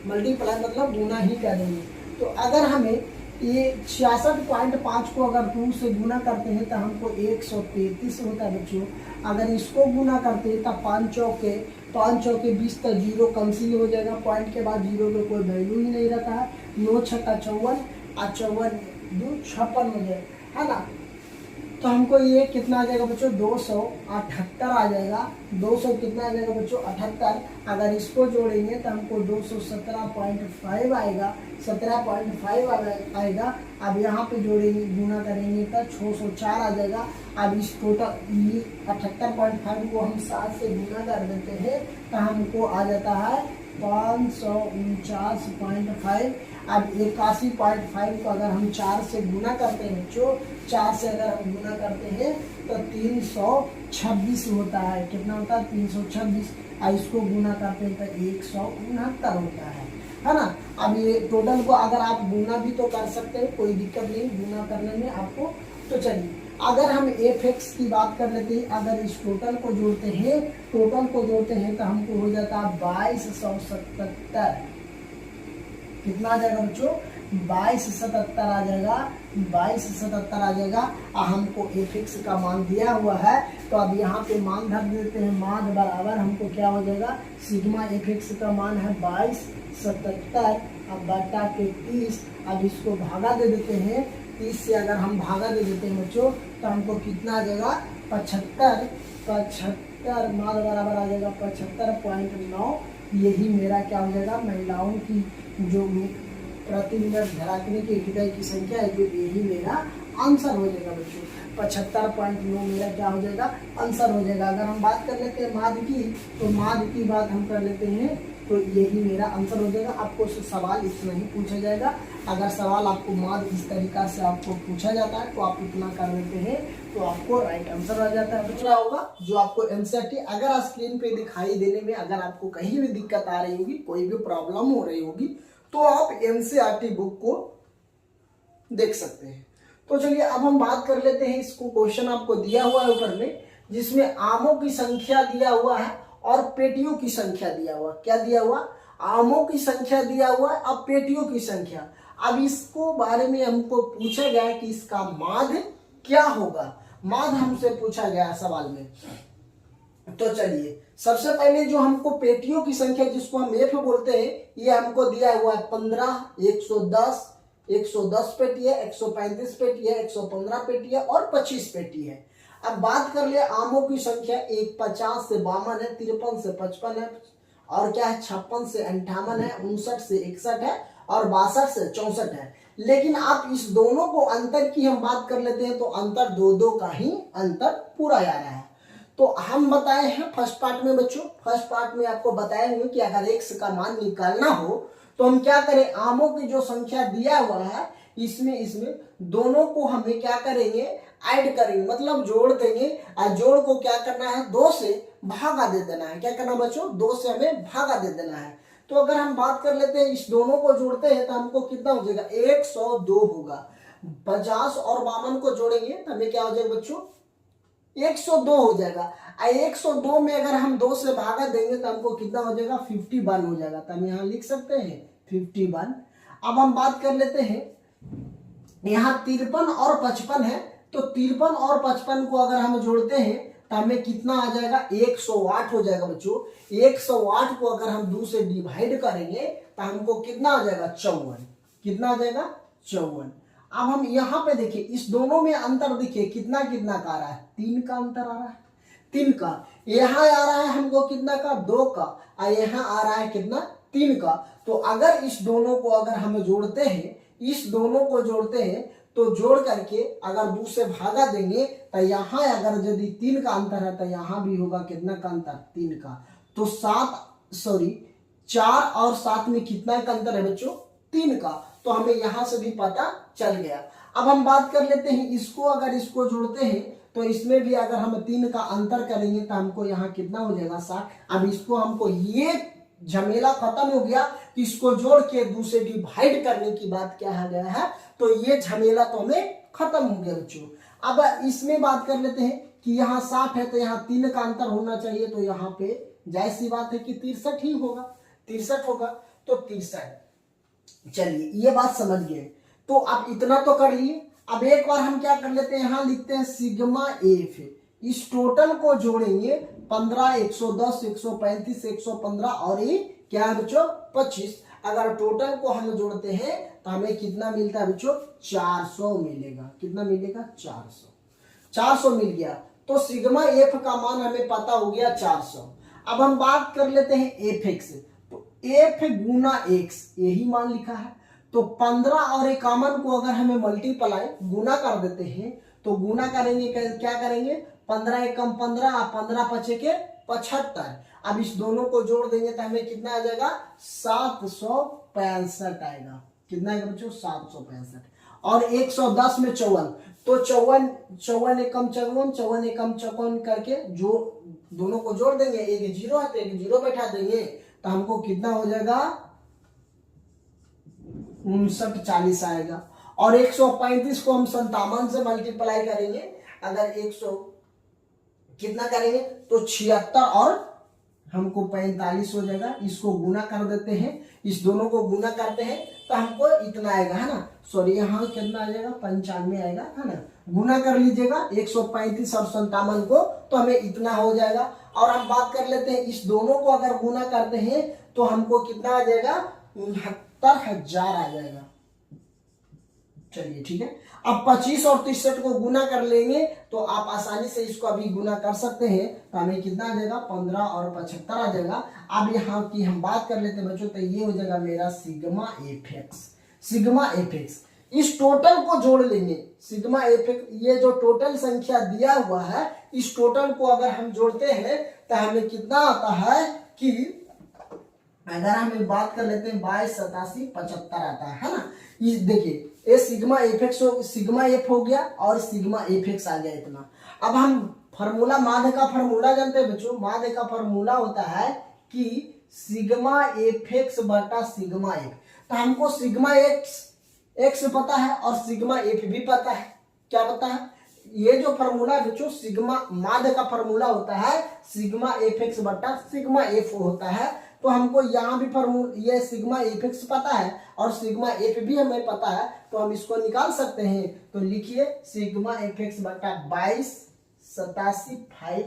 मल्टीप्लाई मतलब गुना ही करेंगे। तो अगर हमें ये 66.5 को अगर 2 से गुना करते हैं तो हमको 133 होता है बच्चों। अगर इसको गुना करते हैं तो 5 चौके 20 तो 0 कैंसिल हो जाएगा, पॉइंट के बाद 0 में कोई वैल्यू ही नहीं रहता है। 9 छक्का 54 और 54 2 56 हो जाएगा, है ना। तो हमको ये कितना आ जाएगा बच्चों 278 आ जाएगा। 200 कितना आ जाएगा बच्चों 78। अगर इसको जोड़ेंगे तो हमको 217.5 आएगा, 17.5 आएगा। अब यहाँ पे जोड़ेंगे गुना करेंगे तो 604 आ जाएगा। अब इस टोटल ये 78.5 को हम 7 से गुना कर देते हैं तो हमको आ जाता है 549.5। अब 81.5 को अगर हम 4 से गुना करते हैं बच्चों, 4 से अगर हम गुना करते हैं तो 326 होता है। कितना होता है 326। और इसको गुना करते हैं तो 169 होता है ना। अब ये टोटल को अगर आप गुना भी तो कर सकते हैं, कोई दिक्कत नहीं गुना करने में आपको। तो चलिए अगर हम एफ एक्स की बात कर लेते हैं, अगर इस टोटल को जोड़ते हैं तो हमको हो जाता है 2277। कितना आ जाएगा बच्चों 2277 आ जाएगा, 2277 आ जाएगा। और हमको एफ एक्स का मान दिया हुआ है, तो अब यहाँ पे मान धर देते हैं। मान बराबर हमको क्या हो जाएगा सिग्मा एफ एक्स का मान है 2277 अब बटा के 30। अब इसको भागा दे देते हैं, 30 से अगर हम भागा दे देते हैं बच्चों तो हमको कितना आ जाएगा 75 मान बराबर आ जाएगा 75.9 यही मेरा क्या हो जाएगा, महिलाओं की जो प्रति मिनट धड़कने की हृदय की संख्या है, जो यही मेरा आंसर हो जाएगा बच्चों। 75.9 मेरा क्या हो जाएगा, आंसर हो जाएगा। अगर हम बात कर लेते हैं माद की, तो माद की बात हम कर लेते हैं, तो यही मेरा आंसर हो जाएगा। आपको सवाल इतना ही पूछा जाएगा। अगर सवाल आपको माद इस तरीका से आपको पूछा जाता है तो आप इतना कर लेते हैं तो आपको राइट आंसर आ जाता है। बच्चा होगा जो आपको एनसीईआरटी अगर स्क्रीन पे दिखाई देने में अगर आपको कहीं भी दिक्कत आ रही होगी, कोई भी प्रॉब्लम हो रही होगी, तो आप एनसीईआरटी बुक को देख सकते हैं। तो चलिए अब हम बात कर लेते हैं, इसको क्वेश्चन आपको दिया हुआ है ऊपर में, जिसमें आमों की संख्या दिया हुआ है और पेटियों की संख्या दिया हुआ। क्या दिया हुआ, आमों की संख्या दिया हुआ है, अब पेटियों की संख्या। अब इसको बारे में हमको पूछा गया है कि इसका माध्य क्या होगा, माध्य हमसे पूछा गया है सवाल में। तो चलिए सबसे पहले जो हमको पेटियों की संख्या जिसको हम एफ बोलते हैं, ये हमको दिया हुआ है 15, 110, 110 पेटी है, 135 पेटी है, 115 पेटी है और 25 पेटी है। अब बात कर ले आमों की संख्या, एक 50 से 52 है, 53 से 55 है, और क्या है 56 से 58 है, 59 से 61 है और 62 से 64 है। लेकिन आप इस दोनों को अंतर की हम बात कर लेते हैं तो अंतर 2-2 का ही अंतर पूरा आ रहा है। तो हम बताए हैं फर्स्ट पार्ट में बच्चों, फर्स्ट पार्ट में आपको बताए हुए कि अगर x का मान निकालना हो तो हम क्या करें, आमों की जो संख्या दिया हुआ है इसमें दोनों को हमें क्या करेंगे, ऐड करेंगे, मतलब जोड़ देंगे। और जोड़ को क्या करना है, 2 से भागा दे देना है। क्या करना बच्चों, 2 से हमें भागा दे देना है। तो अगर हम बात कर लेते हैं इस दोनों को जोड़ते हैं तो हमको कितना हो जाएगा, 102 होगा। 50 और 52 को जोड़ेंगे तो हमें क्या हो जाएगा बच्चों, 102 हो जाएगा। 102 में अगर हम 2 से भागा देंगे तो हमको कितना हो जाएगा, 51 हो जाएगा। तो हम यहाँ लिख सकते हैं 51। अब हम बात कर लेते हैं, यहाँ 53 और 55 है, तो 53 और 55 को अगर हम जोड़ते हैं तो हमें कितना आ जाएगा, 108 हो जाएगा बच्चों। 108 को अगर हम 2 से डिवाइड करेंगे तो हमको कितना आ जाएगा, 54। कितना आ जाएगा, 54। अब हम यहाँ पे देखिए, इस दोनों में अंतर देखिए कितना कितना का आ रहा है, 3 का अंतर आ रहा है, 3 का। यहाँ आ रहा है हमको कितना का, 2 का, और यहाँ आ रहा है कितना, 3 का। तो अगर इस दोनों को अगर हम जोड़ते हैं, इस दोनों को जोड़ते हैं तो जोड़ करके अगर 2 से भागा देंगे तो यहाँ अगर यदि 3 का अंतर है तो यहाँ भी होगा कितना का अंतर, 3 का। तो 4 और 7 में कितना का अंतर है बच्चों, 3 का। तो हमें यहां से भी पता चल गया। अब हम बात कर लेते हैं इसको, अगर इसको जोड़ते हैं तो इसमें भी अगर हम 3 का अंतर करेंगे तो हमको यहाँ कितना हो जाएगा, 60। अब इसको हमको ये झमेला खत्म हो गया, इसको जोड़ के 2 से डिवाइड करने की बात क्या आ गया है, तो ये झमेला तो हमें खत्म हो गया बच्चों। अब इसमें बात कर लेते हैं कि यहाँ 60 है तो यहाँ 3 का अंतर होना चाहिए, तो यहाँ पे जाहिर सी बात है कि 63 ही होगा, 63 होगा, तो 63। चलिए ये बात समझ गए। तो अब इतना तो कर लिए। अब एक बार हम क्या कर लेते हैं, यहाँ लिखते हैं सिग्मा एफ, इस टोटल को जोड़ेंगे 15, 110, 135, 115 और ये क्या है बच्चों, 25। अगर टोटल को हम जोड़ते हैं तो हमें कितना मिलता है बच्चों, 400 मिलेगा। कितना मिलेगा, 400 मिल गया। तो सिग्मा एफ का मान हमें पता हो गया 400। अब हम बात कर लेते हैं एफ एक्स, तो एफ गुना एक्स यही मान लिखा है। तो 15 और 51 को अगर हमें मल्टीप्लाई गुना कर देते हैं तो गुना करेंगे, क्या करेंगे, 15 एकम 15, 15 पचे के 75। अब इस दोनों को जोड़ देंगे तो हमें कितना आ जाएगा, 765 आएगा। कितना आएगा बच्चों, 765। और 110 में 54, तो 54 एकम 54, 54 एकम 54 करके जो दोनों को जोड़ देंगे, एक 0 है तो एक 0 बैठा देंगे तो हमको कितना हो जाएगा, 5940 आएगा। और 135 को हम 57 से मल्टीप्लाई करेंगे, अगर 100 कितना करेंगे तो 76 और हमको 45 हो जाएगा। इसको गुना कर देते हैं, इस दोनों को गुना करते हैं तो हमको इतना आएगा, है ना, सॉरी यहाँ कितना आ जाएगा, 95 आएगा, है ना। गुना कर लीजिएगा 135 और 57 को तो हमें इतना हो जाएगा। और हम बात कर लेते हैं इस दोनों को अगर गुना करते हैं तो हमको कितना आ जाएगा, 69,000 आ जाएगा। चलिए ठीक है। अब 25 और 63 को गुना कर लेंगे तो आप आसानी से इसको अभी गुना कर सकते हैं। तो हमें कितना आ जाएगा, 15 और 75 आ जाएगा। अब यहाँ की हम बात कर लेते हैं बच्चों, तो ये हो जाएगा मेरा sigma F x. Sigma F x इस टोटल को जोड़ लेंगे। सिग्मा एफ एक्स ये जो टोटल संख्या दिया हुआ है, इस टोटल को अगर हम जोड़ते हैं तो हमें कितना आता है कि अगर हम बात कर लेते हैं 22, 87, 75 आता है ना। ये देखिए ये sigma F x sigma F हो गया और सिग्मा एफ एक्स आ गया इतना। अब हम फॉर्मूला माध्य का फॉर्मूला जानते हैं बच्चों। माध्य का फॉर्मूला होता है कि सिग्मा एफ एक्स बटा सिग्मा एफ। तो हमको सिग्मा एक्स पता है और सिग्मा एफ भी पता है। क्या पता है, ये जो फॉर्मूला बच्चों सिग्मा माध्य का फॉर्मूला होता है सिग्मा एफ एक्स बटा सिग्मा एफ होता है। तो हमको यहाँ भी फॉर्मूला ये सिग्मा एफ एक्स पता है और सिग्मा एफ भी हमें पता है, तो हम इसको निकाल सकते हैं। तो लिखिए सिग्मा एफ एक्स बटा 22, 87, 5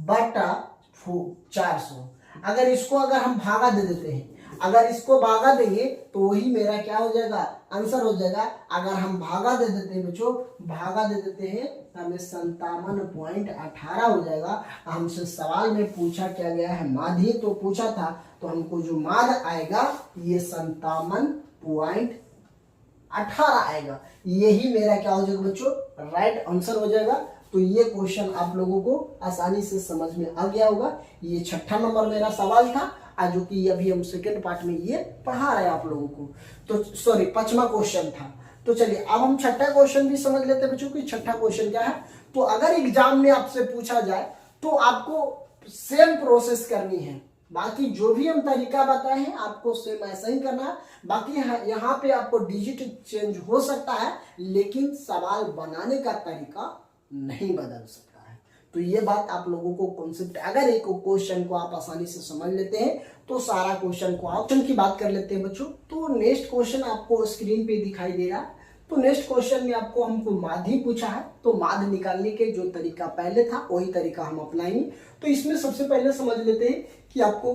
बटा 400। अगर इसको अगर हम भागा दे देते हैं, अगर इसको भागा देंगे तो वही मेरा क्या हो जाएगा, आंसर हो जाएगा। अगर हम भागा दे देते हैं बच्चों, भागा दे देते हैं तो हमें 57.18 हो जाएगा। हमसे सवाल में पूछा क्या गया है, माध्य तो पूछा था, तो हमको जो माध्य आएगा ये 57.18 आएगा। यही मेरा क्या हो जाएगा बच्चों, राइट आंसर हो जाएगा। तो ये क्वेश्चन आप लोगों को आसानी से समझ में आ गया होगा। ये 6ठा नंबर मेरा सवाल था, आज जो कि अभी हम सेकेंड पार्ट में ये पढ़ा रहे हैं आप लोगों को। तो सॉरी 5वां क्वेश्चन था। तो चलिए अब हम 6ठा क्वेश्चन भी समझ लेते हैं बच्चों कि 6ठा क्वेश्चन क्या है। तो अगर एग्जाम में आपसे पूछा जाए तो आपको सेम प्रोसेस करनी है। बाकी जो भी हम तरीका बताए हैं आपको सेम ऐसा ही करना है। बाकी यहाँ पे आपको डिजिट चेंज हो सकता है, लेकिन सवाल बनाने का तरीका नहीं बदल सकता है। तो ये बात आप लोगों को कॉन्सेप्ट, अगर एक क्वेश्चन को आप आसानी से समझ लेते हैं तो सारा क्वेश्चन को ऑप्शन की बात कर लेते हैं बच्चों। तो नेक्स्ट क्वेश्चन आपको स्क्रीन पे दिखाई दे रहा है। तो नेक्स्ट क्वेश्चन में आपको हमको माध्य पूछा है, तो माध्य निकालने के जो तरीका पहले था वही तरीका हम अपनाएंगे। तो इसमें सबसे पहले समझ लेते हैं कि आपको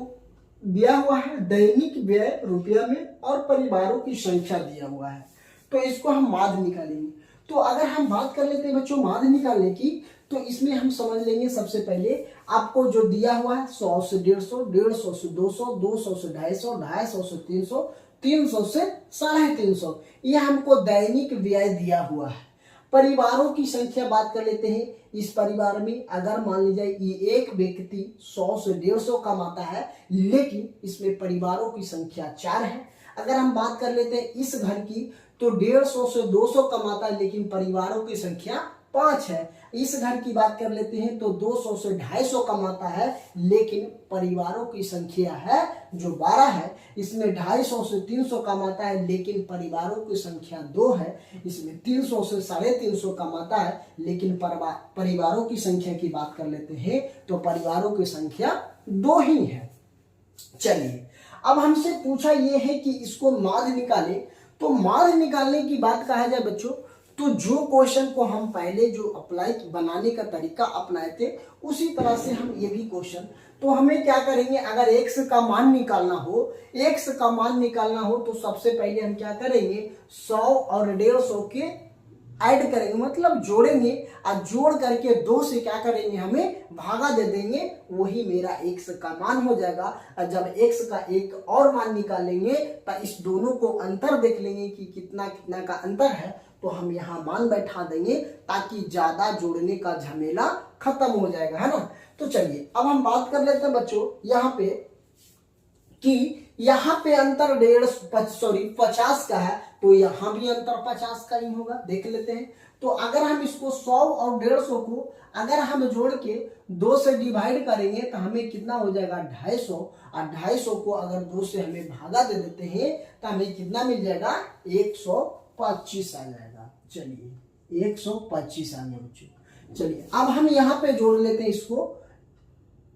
दिया हुआ है दैनिक व्यय रुपया में और परिवारों की संख्या दिया हुआ है। तो इसको हम माध्य निकालेंगे। तो अगर हम बात कर लेते हैं बच्चों माध्य निकालने की, तो इसमें हम समझ लेंगे सबसे पहले आपको जो दिया हुआ है 100 से 150, 150 से 200, 200 से 250, 250 से 300, 300 से 350, यह हमको दैनिक व्यय दिया हुआ है। परिवारों की संख्या बात कर लेते हैं। इस परिवार में अगर मान लीजिए ये एक व्यक्ति 100 से 150 कमाता है, लेकिन इसमें परिवारों की संख्या 4 है। अगर हम बात कर लेते हैं इस घर की, तो 150 से 200 कमाता है, लेकिन परिवारों की संख्या 5 है। इस घर की बात कर लेते हैं तो 200 से 250 कमाता है, लेकिन परिवारों की संख्या है जो 12 है। इसमें 250 से 300 कमाता है, लेकिन परिवारों की संख्या 2 है। इसमें 300 से 350 कमाता है, लेकिन परिवारों की संख्या की बात कर लेते हैं तो परिवारों की संख्या 2 ही है। चलिए अब हमसे पूछा यह है कि इसको माध्य निकाले। तो माध्य निकालने की बात कहा जाए बच्चों, तो जो क्वेश्चन को हम पहले जो अप्लाई बनाने का तरीका अपनाए थे उसी तरह से हम ये भी क्वेश्चन, तो हमें क्या करेंगे, अगर x का मान निकालना हो, x का मान निकालना हो तो सबसे पहले हम क्या करेंगे 100 और 150 के ऐड करेंगे, मतलब जोड़ेंगे और जोड़ करके 2 से क्या करेंगे हमें भागा दे देंगे, वही मेरा x का मान हो जाएगा। और जब x का एक और मान निकालेंगे तो इस दोनों को अंतर देख लेंगे कि कितना कितना का अंतर है, तो हम यहाँ मान बैठा देंगे ताकि ज्यादा जोड़ने का झमेला खत्म हो जाएगा, है ना। तो चलिए अब हम बात कर लेते हैं बच्चों यहाँ पे कि यहाँ पे अंतर 50 का है, तो यहाँ भी अंतर 50 का ही होगा, देख लेते हैं। तो अगर हम इसको 100 और 150 को अगर हम जोड़ के 2 से डिवाइड करेंगे तो हमें कितना हो जाएगा 250, और 250 को अगर 2 से हमें भागा दे देते हैं तो हमें कितना मिल जाएगा 125 आ जाएगा। चलिए 125 आ गया बच्चों। चलिए अब हम यहाँ पे जोड़ लेते हैं इसको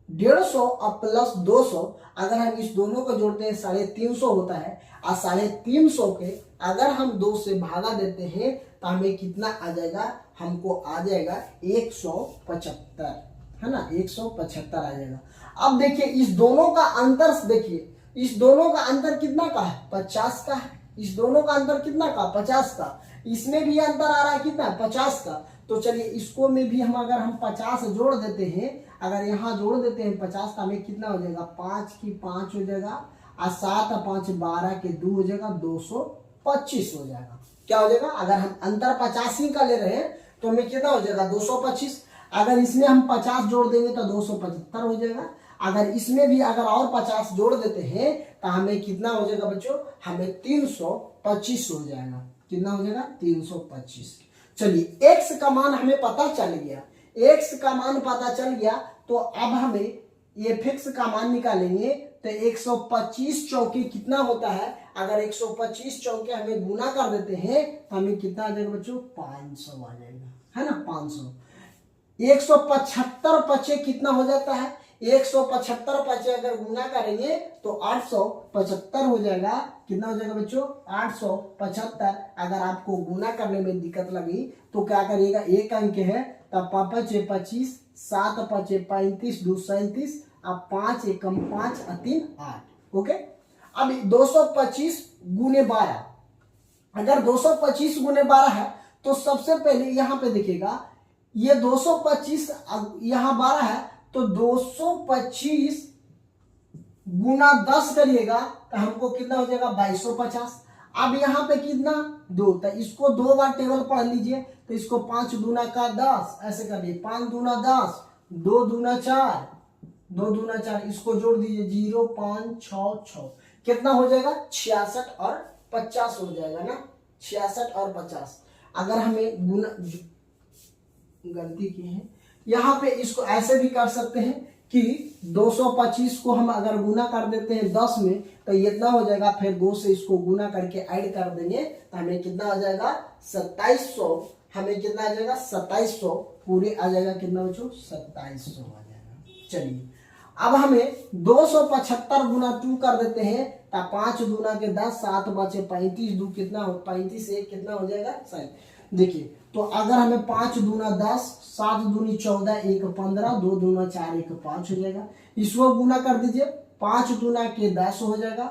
150 और प्लस 200, अगर हम इस दोनों को जोड़ते हैं 350 होता है, और 350 के अगर हम 2 से भागा देते हैं तो हमें कितना आ जाएगा, हमको आ जाएगा 175, है ना, 175 आ जाएगा। अब देखिए इस दोनों का अंतर देखिए, इस दोनों का अंतर कितना का है 50 का है, इस दोनों का अंतर कितना का 50 का, इसमें भी अंतर आ रहा है कितना, 50 का। तो चलिए इसको में भी हम अगर हम 50 जोड़ देते हैं, अगर यहाँ जोड़ देते हैं 50 का, हमें कितना हो जाएगा, 5 की 5 हो जाएगा, और 7 और 5 12 के 2 हो जाएगा, 225 हो जाएगा। क्या हो जाएगा, अगर हम अंतर 85 का ले रहे हैं तो हमें कितना हो जाएगा, 225। अगर इसमें हम 50 जोड़ देंगे तो 275 हो जाएगा। अगर इसमें भी अगर और 50 जोड़ देते हैं तो हमें कितना हो जाएगा बच्चों, हमें 325 हो जाएगा। कितना हो जाएगा, 325। चलिए x का मान हमें पता चल गया, x का मान पता चल गया, तो अब हमें fx का मान निकालेंगे। तो 125 चौके कितना होता है, अगर 125 चौके हमें गुना कर देते हैं तो हमें कितना आ जाएगा बच्चों, 500 आ जाएगा, है ना, 500। 175 पचे कितना हो जाता है, 175 पचे अगर गुना करेंगे तो 875 हो जाएगा। कितना हो जाएगा बच्चों, 875। अगर आपको गुना करने में दिक्कत लगी तो क्या करिएगा, एक अंक है तो 5 पचे 25, 7 पचे 35, 2 37, अब 5 एकम 5 3 8। ओके, अब 225 गुने 12, अगर 225 गुने 12 है तो सबसे पहले यहाँ पे देखिएगा, ये 225 यहाँ 12 है तो 225 गुना 10 करिएगा तो हमको कितना हो जाएगा, 2250। अब यहाँ पे कितना, 2, तो इसको 2 बार टेबल पढ़ लीजिए। तो इसको 5 दूना का 10 ऐसे कर लीजिए, 5 दूना 10, 2 दूना 4, 2 दूना 4, इसको जोड़ दीजिए, 0 5 6 6, कितना हो जाएगा, 66 और 50 हो जाएगा ना, 66 और 50। अगर हमें गुना, गलती की है यहाँ पे, इसको ऐसे भी कर सकते हैं कि 225 को हम अगर गुना कर देते हैं 10 में तो इतना हो जाएगा, फिर 2 से इसको गुना करके ऐड कर देंगे तो हमें कितना आ जाएगा, 2700। हमें कितना आ जाएगा, 2700 पूरे आ जाएगा, कितना बच्चों, 2700 आ जाएगा। चलिए अब हमें 275 गुना 2 कर देते हैं तो 5 दूना के 10, 7 बचे 35, 2 कितना हो, 35 से कितना हो जाएगा, 60। देखिए तो अगर हमें 5 दूना 10, 7 दूनी 14, 1 15, 2 दूना 4, 1 5 हो जाएगा। इसको गुना कर दीजिए, 5 दूना के 10 हो जाएगा,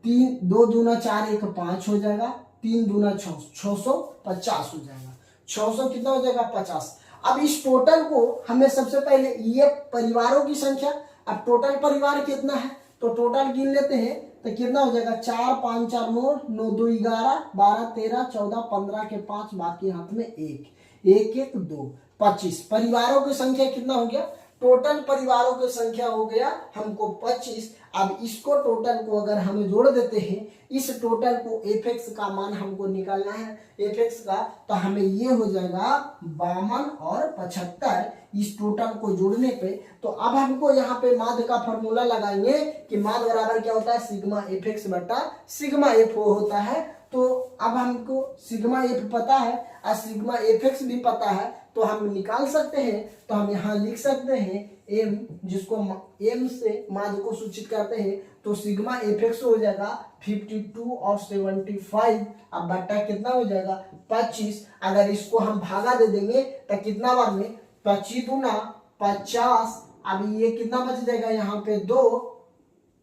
3 2 दूना 4, 1 5 हो जाएगा, 3 दूना 6, 650 हो जाएगा। 600 कितना हो जाएगा, 50। अब इस टोटल को हमें सबसे पहले, ये परिवारों की संख्या, अब टोटल परिवार कितना है तो टोटल गिन लेते हैं तो कितना हो जाएगा, 4 5 4 9, 9 2 11, 12 13 14 15 के 5, बाकी हाथ में 1 1 1 2 25। परिवारों की संख्या कितना हो गया, टोटल परिवारों की संख्या हो गया हमको 25। अब इसको टोटल को अगर हमें जोड़ देते हैं, इस टोटल को एफएक्स का मान हमको निकालना है एफएक्स का, तो हमें ये हो जाएगा 52 और 75। इस टोटल को जोड़ने पे तो अब हमको यहाँ पे माध्य का फॉर्मूला लगाएंगे कि माध्य बराबर क्या होता है, सिग्मा एफएक्स बटा सिग्मा एफ होता है। तो अब हमको सिग्मा एफ पता है और सिग्मा एफएक्स भी पता है, तो हम निकाल सकते हैं। तो हम यहाँ लिख सकते हैं एम, जिसको एम से माध्य को सूचित करते हैं, तो सिग्मा एफएक्स हो जाएगा 52 और 75। अब बट्टा कितना हो जाएगा, 25। अगर इसको हम भागा दे देंगे तो कितना बार में, 25 दूना 50। अब ये कितना बच जाएगा, यहाँ पे 2,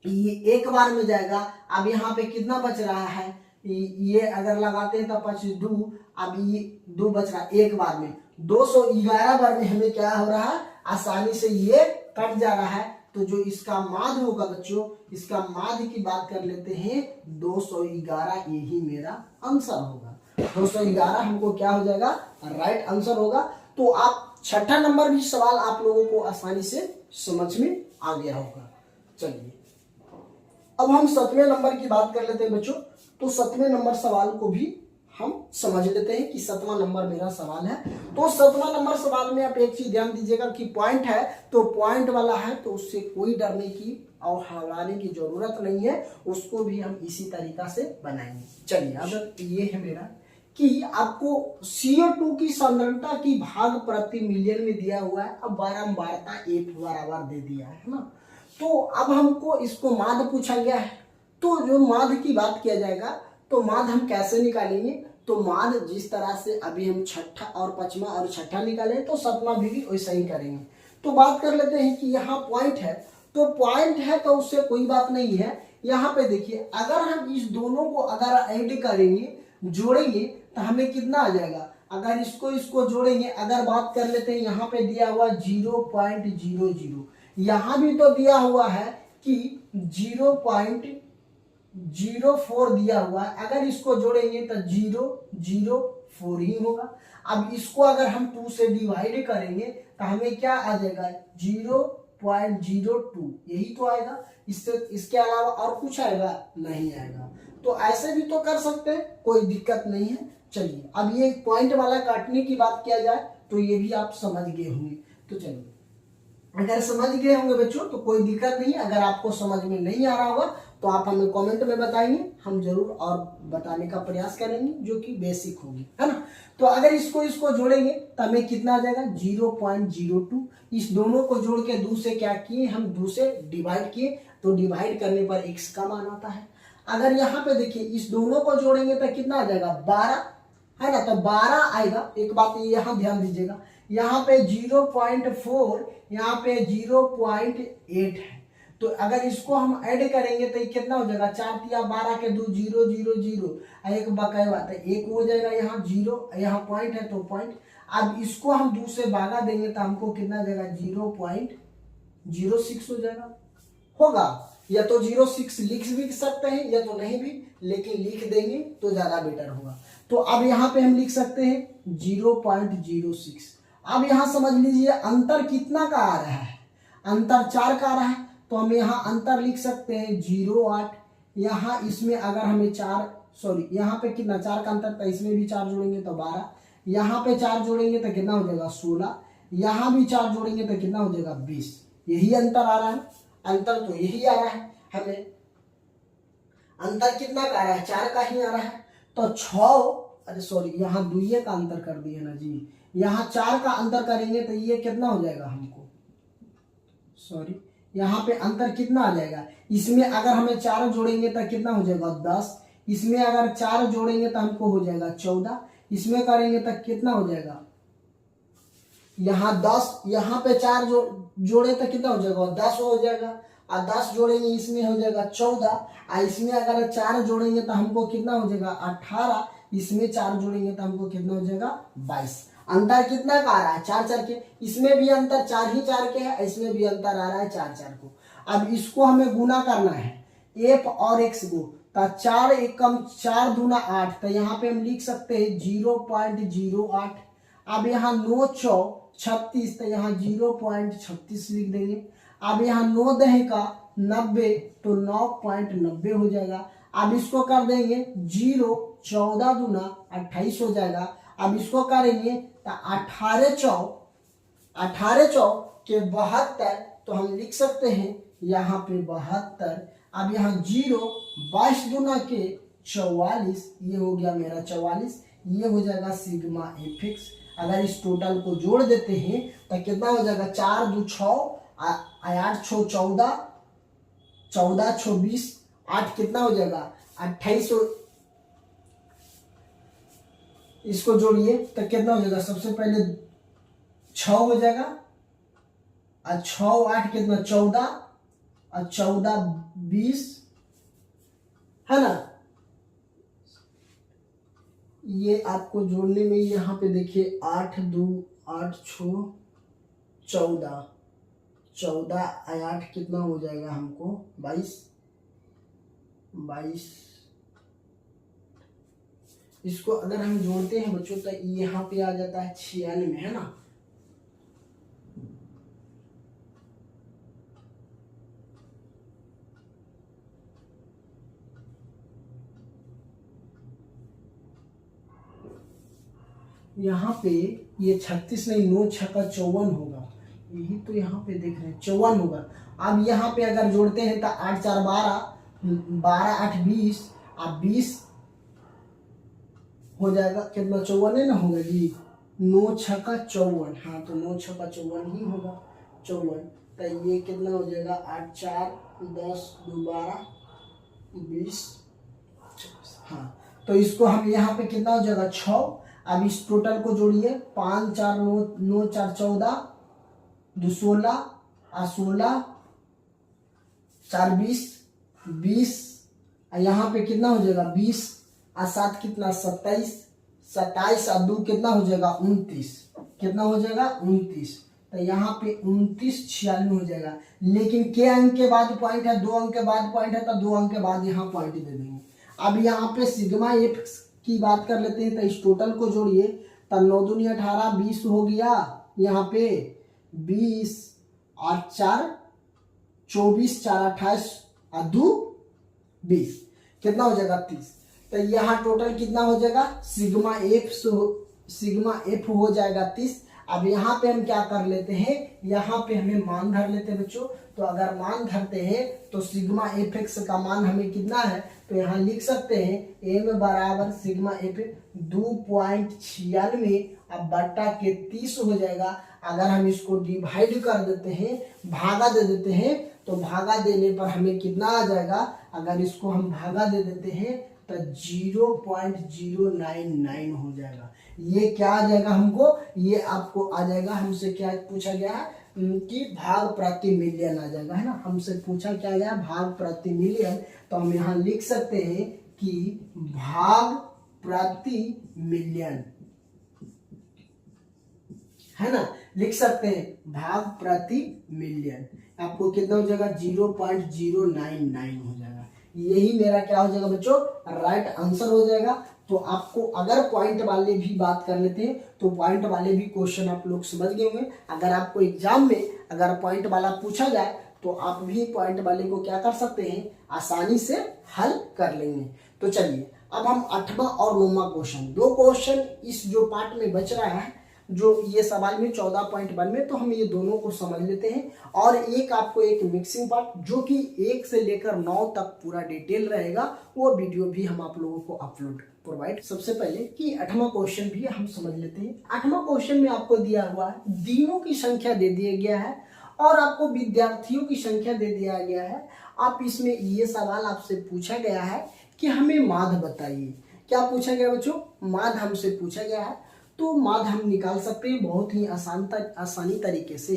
ये एक बार में जाएगा। अब यहाँ पे कितना बच रहा है, ये अगर लगाते हैं तो 25 2, अब ये 2 बच रहा है एक बार में। 211 बार में हमें क्या हो रहा है, आसानी से ये कट जा रहा है। तो जो इसका माध्य होगा बच्चों, इसका माध्य की बात कर लेते हैं, 211 यही मेरा आंसर होगा। 211 हमको क्या हो जाएगा, राइट आंसर होगा। तो आप छठा नंबर भी सवाल आप लोगों को आसानी से समझ में आ गया होगा। चलिए अब हम 7वें नंबर की बात कर लेते हैं बच्चों। तो 7वें नंबर सवाल को भी हम समझ लेते हैं कि 7वां नंबर मेरा सवाल है। तो 7वां नंबर सवाल में आप एक चीज ध्यान दीजिएगा कि पॉइंट है तो पॉइंट वाला है, तो उससे कोई डरने की और घबराने की जरूरत नहीं है, उसको भी हम इसी तरीका से बनाएंगे। चलिए अब ये है मेरा कि आपको CO2 की सांद्रता की भाग प्रति मिलियन में दिया हुआ है, अब बारंबारता F बराबर दे दिया है ना। तो अब हमको इसको माध्य पूछा गया है, तो जो माध्य की बात किया जाएगा तो माध्य हम कैसे निकालेंगे। तो माध्य जिस तरह से अभी हम छठा और पांचवा और छठा निकाले तो 7वां भी वैसा ही करेंगे। तो बात कर लेते हैं कि यहाँ पॉइंट है, तो पॉइंट है तो उससे कोई बात नहीं है। यहाँ पे देखिए अगर हम इस दोनों को अगर ऐड करेंगे, जोड़ेंगे, तो हमें कितना आ जाएगा, अगर इसको जोड़ेंगे, अगर बात कर लेते हैं यहाँ पे दिया हुआ 0.00, यहाँ भी तो दिया हुआ है कि 0.04 दिया हुआ है, अगर इसको जोड़ेंगे तो 004 ही होगा। अब इसको अगर हम 2 से डिवाइड करेंगे तो हमें क्या आ जाएगा 0.02, यही तो आएगा, इसके अलावा और कुछ आएगा नहीं आएगा। तो ऐसे भी तो कर सकते हैं, कोई दिक्कत नहीं है। चलिए अब ये पॉइंट वाला काटने की बात किया जाए तो ये भी आप समझ गए होंगे। तो चलिए अगर समझ गए होंगे बच्चों तो कोई दिक्कत नहीं, अगर आपको समझ में नहीं आ रहा होगा तो आप हमें कमेंट में बताएंगे, हम जरूर और बताने का प्रयास करेंगे, जो कि बेसिक होगी, है ना। तो अगर इसको जोड़ेंगे तो हमें कितना आ जाएगा 0.02। इस दोनों को जोड़ के 2 से क्या किए, हम 2 से डिवाइड किए, तो डिवाइड करने पर x का मान आता है। अगर यहाँ पे देखिए इस दोनों को जोड़ेंगे तो कितना आ जाएगा 12, है ना, तो 12 आएगा। एक बात यहाँ ध्यान दीजिएगा, यहाँ पे 0.4, यहाँ पे 0.8 है, तो अगर इसको हम ऐड करेंगे तो ये कितना हो जाएगा 4 तिया 12 के 2 0 0 0, एक बकाया बात है, एक हो जाएगा, यहाँ 0, यहाँ पॉइंट है तो पॉइंट। अब इसको हम 2 से भागा देंगे तो हमको कितना जाएगा 0.06 हो जाएगा, होगा। या तो 06 लिख भी सकते हैं या तो नहीं भी, लेकिन लिख देंगे तो ज्यादा बेटर होगा। तो अब यहाँ पे हम लिख सकते हैं 0.06। अब यहाँ समझ लीजिए अंतर कितना का आ रहा है, अंतर 4 का आ रहा है, तो हम यहाँ अंतर लिख सकते हैं 0.8। यहाँ इसमें अगर हमें 4, सॉरी यहाँ पे कितना 4 का अंतर, तो इसमें भी 4 जोड़ेंगे तो 12, यहाँ पे 4 जोड़ेंगे तो कितना हो जाएगा 16, यहाँ भी 4 जोड़ेंगे तो कितना हो जाएगा 20। यही अंतर आ रहा है, अंतर तो यही आ रहा है, हमें अंतर कितना का आ रहा है 4 का ही आ रहा है। तो 6, अरे सॉरी यहाँ 2 का अंतर कर दिए ना जी, यहाँ 4 का अंतर करेंगे तो ये कितना हो जाएगा हमको, सॉरी यहाँ पे अंतर कितना आ जाएगा, इसमें अगर हमें 4 जोड़ेंगे तो कितना हो जाएगा 10, इसमें अगर 4 जोड़ेंगे तो हमको हो जाएगा 14, इसमें करेंगे तो कितना हो जाएगा यहाँ 10, यहाँ पे 4 जोड़े तो कितना हो जाएगा 10 हो जाएगा, और 10 जोड़ेंगे इसमें हो जाएगा 14, और इसमें अगर 4 जोड़ेंगे तो हमको कितना हो जाएगा 18, इसमें 4 जोड़ेंगे तो हमको कितना हो जाएगा 22। अंतर कितना का आ रहा है 4 4 के, इसमें भी अंतर 4 ही 4 के है, इसमें भी अंतर आ रहा है 4 4 को। अब इसको हमें गुना करना है f और x को, तो 4 एकम 4 दूना 8, तो यहाँ पे हम लिख सकते हैं 0.08। अब यहाँ 9 चौ 36, तो यहाँ 0.36 लिख देंगे। अब यहाँ 9 दहे का 90, तो 9.90 हो जाएगा। अब इसको कर देंगे 0, 14 दूना 28 हो जाएगा। अब इसको करेंगे तो 18 चौ के 72, तो हम लिख सकते हैं यहाँ पे 72। अब यहाँ 0, 22 दूना के 44, ये हो गया मेरा 44, ये हो जाएगा सिग्मा एफिक्स। अगर इस टोटल को जोड़ देते हैं तो कितना हो जाएगा 4 2 6, 8 6 14, 14 6 20, 8 कितना हो जाएगा 28। इसको जोड़िए तो कितना हो जाएगा, सबसे पहले 6 हो जाएगा, और 6 8 कितना 14, और 14 20, है ना। ये आपको जोड़ने में यहाँ पे देखिए 8 2 8 6 14, 14 8 कितना हो जाएगा हमको 22। इसको अगर हम जोड़ते हैं बच्चों तो यहाँ पे आ जाता है 96, है ना। यहाँ पे ये 36 नहीं, 9 6 का 54 होगा, यही तो यहाँ पे देख रहे हैं 54 होगा। अब यहाँ पे अगर जोड़ते हैं तो 8 4 12, 12 8 20, अब 20 हो जाएगा, कितना 54 ना होगा जी, 9 6 का 54, हाँ तो 9 6 का 54 ही होगा 54। तो ये कितना हो जाएगा 8 4 10 2 12 20, हाँ तो इसको हम यहाँ पे कितना हो जाएगा 6। अब इस टोटल को जोड़िए 5 4 9 4 14, 2 16, 16 4 20, यहाँ पे कितना हो जाएगा 20, और 7 कितना 27, 27 और 2 कितना हो जाएगा 29, कितना हो जाएगा 29। तो यहाँ पे 29 96 हो जाएगा। लेकिन के अंक के बाद पॉइंट है, 2 अंक के बाद पॉइंट है, तो 2 अंक के बाद यहाँ पॉइंट दे देंगे। अब यहाँ पे सिग्मा एफ की बात कर लेते हैं, तो इस टोटल को जोड़िए, तो 9 दूनी 18 20 हो गया, यहाँ पे 20 और 4 24, 4 28 और 2 20, कितना हो जाएगा 30। तो यहाँ टोटल कितना हो जाएगा सिग्मा एफ हो जाएगा 30। अब यहाँ पे हम क्या कर लेते हैं, यहाँ पे हमें मान धर लेते हैं बच्चों। तो अगर मान धरते हैं तो सिग्मा एफ एक्स का मान हमें कितना है, तो यहाँ लिख सकते हैं एम बराबर सिग्मा एफ 2.96 अब बट्टा के 30 हो जाएगा। अगर हम इसको डिवाइड कर देते हैं, भागा दे देते हैं, तो भागा देने पर हमें कितना आ जाएगा, अगर इसको हम भागा दे देते हैं तो 0.099 हो जाएगा। ये क्या आ जाएगा हमको, ये आपको आ जाएगा, हमसे क्या पूछा गया है कि भाग प्रति मिलियन आ जाएगा, है ना। हमसे पूछा क्या गया भाग प्रति मिलियन, तो हम यहाँ लिख सकते हैं कि भाग प्रति मिलियन, है ना, लिख सकते हैं भाग प्रति मिलियन। आपको कितना हो जाएगा 0.099 हो जाएगा। यही मेरा क्या हो जाएगा बच्चों, राइट आंसर हो जाएगा। तो आपको अगर पॉइंट वाले भी बात कर लेते हैं तो पॉइंट वाले भी क्वेश्चन आप लोग समझ गए होंगे। अगर आपको एग्जाम में अगर पॉइंट वाला पूछा जाए तो आप भी पॉइंट वाले को क्या कर सकते हैं, आसानी से हल कर लेंगे। तो चलिए अब हम 8वां और 9वां क्वेश्चन, 2 क्वेश्चन इस जो पार्ट में बच रहा है, जो ये सवाल में 14.1 में, तो हम ये दोनों को समझ लेते हैं। और एक आपको एक मिक्सिंग पार्ट जो कि 1 से लेकर 9 तक पूरा डिटेल रहेगा, वो वीडियो भी हम आप लोगों को अपलोड प्रोवाइड। सबसे पहले कि 8वां क्वेश्चन भी हम समझ लेते हैं। 8वां क्वेश्चन में आपको दिया हुआ है दिनों की संख्या दे दिया गया है और आपको विद्यार्थियों की संख्या दे दिया गया है। आप इसमें ये सवाल आपसे पूछा गया है कि हमें माध्य बताइए। क्या पूछा गया बच्चों, माध्य हमसे पूछा गया है। तो माध्य हम निकाल सकते हैं बहुत ही आसानी तरीके से।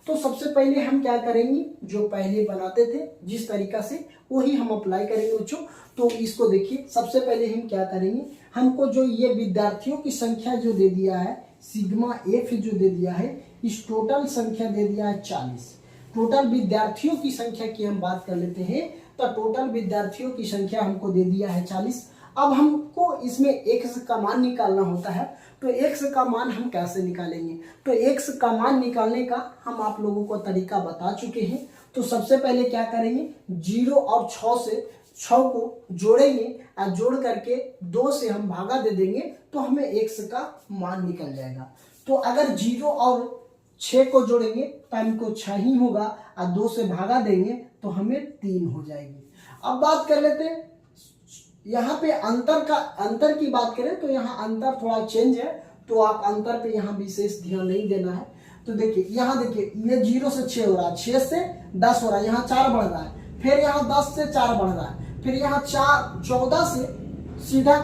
तो सबसे पहले हम क्या करेंगे, जो पहले बनाते थे जिस तरीका से, वही हम अप्लाई करेंगे बच्चों। तो इसको देखिए, सबसे पहले हम क्या करेंगे, हमको जो ये विद्यार्थियों की संख्या जो दे दिया है, सिग्मा एफ जो दे दिया है, इस टोटल संख्या दे दिया है 40। टोटल विद्यार्थियों की संख्या की हम बात कर लेते हैं, तो टोटल विद्यार्थियों की संख्या हमको दे दिया है 40। अब हमको इसमें x का मान निकालना होता है। तो x का मान हम कैसे निकालेंगे, तो x का मान निकालने का हम आप लोगों को तरीका बता चुके हैं। तो सबसे पहले क्या करेंगे, 0 और 6 से 6 को जोड़ेंगे और जोड़ करके 2 से हम भागा दे देंगे, तो हमें x का मान निकल जाएगा। तो अगर 0 और 6 को जोड़ेंगे तो हमको 6 ही होगा और 2 से भागा देंगे तो हमें 3 हो जाएगी। अब बात कर लेते हैं यहाँ पे अंतर की बात करें तो यहाँ अंतर थोड़ा चेंज है, तो आप अंतर पे यहाँ विशेष ध्यान नहीं देना है। तो देखिए यहाँ देखिए, ये 0 से 6 हो रहा है, 6 से 10 हो रहा है, यहाँ 4 बढ़ रहा है, फिर यहाँ 10 से 4 बढ़ रहा है, फिर यहाँ 14 से सीधा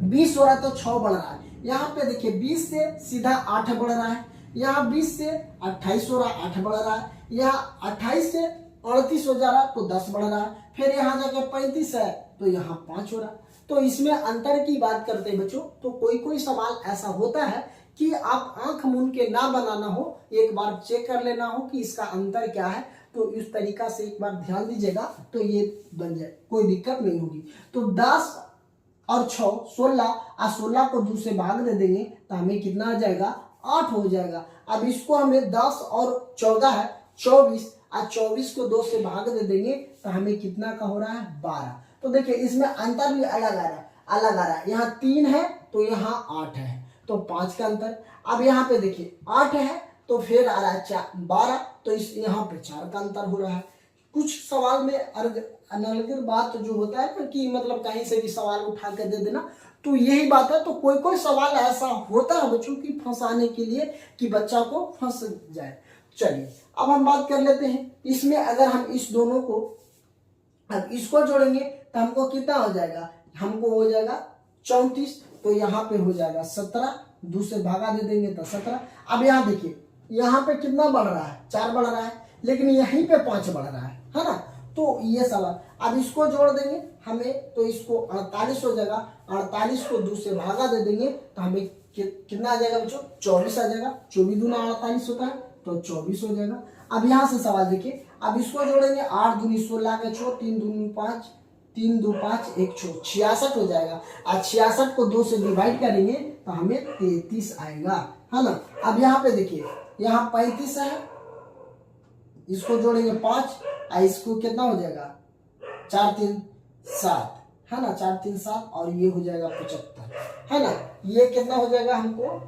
20 हो रहा है तो 6 बढ़ रहा है। यहाँ पे देखिए 20 से सीधा 8 बढ़ रहा है, यहाँ 20 से 28 हो रहा है, 8 बढ़ रहा है, यहाँ 28 से 38 हो जा रहा है तो 10 बढ़ रहा है, फिर यहाँ जाके 35 है तो यहाँ 5 हो रहा है। तो इसमें अंतर की बात करते हैं बच्चों, तो कोई सवाल ऐसा होता है कि आप आंख मूंद के ना बनाना हो, एक बार चेक कर लेना हो कि इसका अंतर क्या है। तो इस तरीका से एक बार ध्यान दीजिएगा तो ये बन जाए, कोई दिक्कत नहीं होगी। तो 10 और 6 16 और 16 को 2 से भाग दे देंगे तो हमें कितना आ जाएगा, 8 हो जाएगा। अब इसको हमें 10 और 14 है 24 और 24 को 2 से भाग दे देंगे तो हमें कितना का हो रहा है 12। तो देखिए इसमें अंतर भी अलग आ रहा है, यहाँ 3 है तो यहाँ 8 है, तो 5 का अंतर। अब यहाँ पे देखिए 8 है तो फिर आ रहा है 12, तो इस यहाँ पे 4 का अंतर हो रहा है। कुछ सवाल में अलग बात जो होता है ना कि मतलब कहीं से भी सवाल उठा के दे देना, तो यही बात है। तो कोई सवाल ऐसा होता है बच्चों की फंसाने के लिए कि बच्चा को फंस जाए। चलिए अब हम बात कर लेते हैं, इसमें अगर हम इस दोनों को अब इसको जोड़ेंगे तो हमको कितना हो जाएगा, हमको हो जाएगा 34, तो यहाँ पे हो जाएगा 17, 2 से भागा दे देंगे तो 17। अब यहाँ देखिए यहाँ पे कितना बढ़ रहा है, 4 बढ़ रहा है, लेकिन यहीं पे 5 बढ़ रहा है ना। तो ये सवाल, अब इसको जोड़ देंगे हमें तो इसको 48 हो जाएगा। 48 को 2 से भागा दे देंगे तो हमें कितना आ जाएगा बच्चों, 24 आ जाएगा। 24 दूना 48 होता है तो 24 हो जाएगा। अब यहाँ से सवाल देखिए, अब इसको जोड़ेंगे 8 दूनी 16 के छो, 3 दूनी 5, 3 2 5 1 छो, 66 हो जाएगा। और 66 को 2 से डिवाइड करेंगे तो हमें 33 आएगा, है ना। अब यहाँ पे देखिए, यहाँ 35 है, इसको जोड़ेंगे 5 और इसको कितना हो जाएगा 4 3 7, है ना, 4 3 7 और ये हो जाएगा 75, है ना। ये कितना हो जाएगा हमको,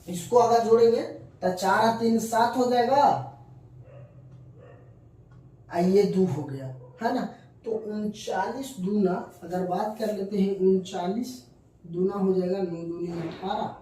इसको अगर जोड़ेंगे तो 4 और 3 7 हो जाएगा, ये 2 हो गया, है ना। तो 39 दूना अगर बात कर लेते हैं, 39 दूना हो जाएगा 9 दूनी 18।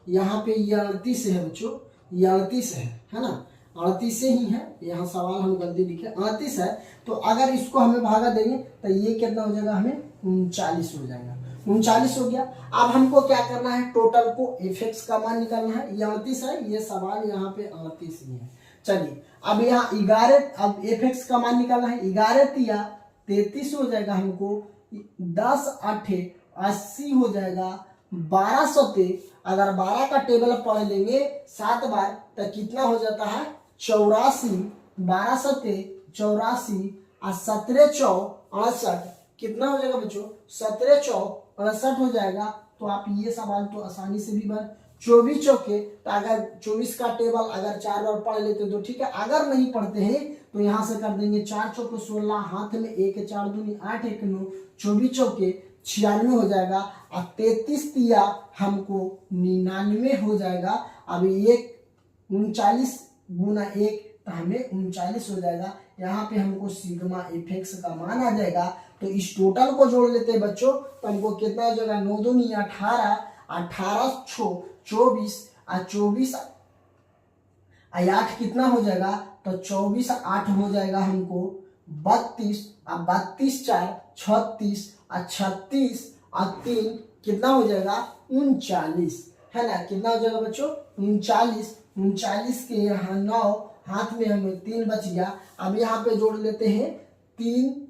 यहाँ पे ये 38 है बच्चों, ये 38 है ना, 38 ही है। यहाँ सवाल हम गलती लिखे 38 है, तो अगर इसको हमें भागा देंगे तो ये कितना हो जाएगा, हमें 39 हो जाएगा। 39 हो गया। अब हमको क्या करना है, टोटल को एफ का मान निकालना है। ये 38 है, ये सवाल यहाँ पे 38 ही है। चलिए अब यहाँ 11, अब एफ का मान निकालना है। 11 तिया 33 हो जाएगा हमको, 10 8 80 हो जाएगा, 1200 अगर 12 का टेबल पढ़ लेंगे 7 बार तो कितना हो जाता है 84। 1200 84 और 17 4 68 कितना हो जाएगा बच्चों, 17 4 68 हो जाएगा। तो आप ये सवाल तो आसानी से भी बन 24 चौके, तो अगर 24 का टेबल अगर 4 बार पढ़ लेते तो ठीक है, अगर नहीं पढ़ते हैं तो यहाँ से कर देंगे 4 चौके 16, हाथ में 1 4 दूनी 8 1 9, 24 चौके 96 हो जाएगा। और 33 तिया हमको 99 हो जाएगा। अब 39 गुना 1 तो हमें 39 हो जाएगा। यहाँ पे हमको सिग्मा एफ का मान आ जाएगा। तो इस टोटल को जोड़ लेते हैं बच्चों, तो हमको कितना हो जाएगा 9 दूनी 18, 18 छो 24 और 24 8 कितना हो जाएगा, तो 24 8 हो जाएगा हमको 32 और 32 4 36 और 36 और 3 कितना हो जाएगा 39, है ना। कितना हो जाएगा बच्चों 39। 39 के यहाँ 9, हाथ में हमें 3 बच गया। अब यहाँ पे जोड़ लेते हैं 3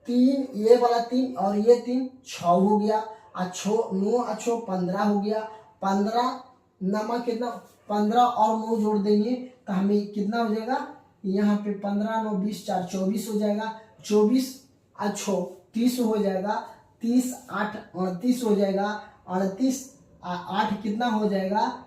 3, ये वाला 3 और ये 3 6 हो गया, और 9 अच्छो 15 हो गया। 15 नमा कितना 15 और 9 जोड़ देंगे तो हमें कितना हो जाएगा, यहाँ पे 15 9 20 4 24 हो जाएगा। 24 अच्छो 30 हो जाएगा, 30 8 38 हो जाएगा। 38 8 कितना हो जाएगा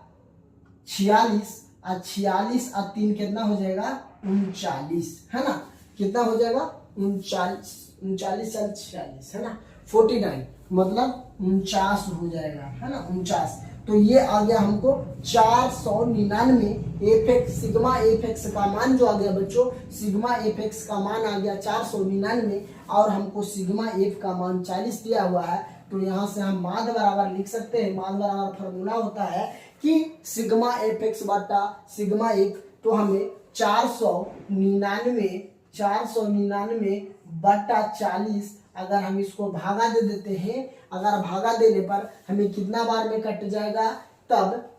46, और 46 और 3 कितना हो जाएगा 39, है ना। कितना हो जाएगा 39 39 और 46, है ना 49, मतलब 49 हो जाएगा, है ना 49। तो ये आ गया हमको 499 एफ सिग्मा एफ का मान जो आ गया बच्चों, सिग्मा एफ का मान आ गया 499 और हमको सिग्मा एफ का मान 40 दिया हुआ है। तो यहाँ से हम माद बराबर लिख सकते हैं। माद बराबर फॉर्मूला होता है कि सिग्मा एफ एक्स बटा सिग्मा एफ, तो हमें 499 बटा 40 अगर हम इसको भागा दे देते हैं, अगर भागा देने पर हमें कितना बार में कट जाएगा, तब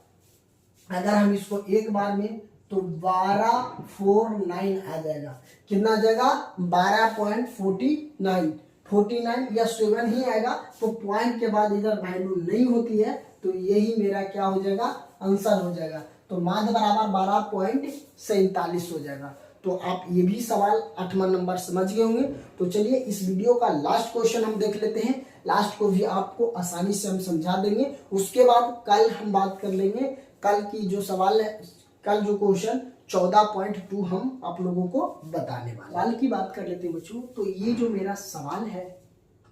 अगर हम इसको एक बार में तो 1249 आ जाएगा। कितना आ जाएगा 12.49, 49 या 7 ही आएगा। तो पॉइंट के बाद इधर वैल्यू नहीं होती है, तो यही मेरा क्या हो जाएगा आंसर हो जाएगा। तो माध्य बराबर 12.47 हो जाएगा। तो आप ये भी सवाल 8वां नंबर समझ गए होंगे। तो चलिए इस वीडियो का लास्ट क्वेश्चन हम देख लेते हैं। लास्ट को भी आपको आसानी से हम समझा देंगे। उसके बाद कल हम बात कर लेंगे, कल की जो सवाल है, कल जो क्वेश्चन 14.2 हम आप लोगों को बताने वाले। सवाल की बात कर लेते हैं बच्चों। तो ये जो मेरा सवाल है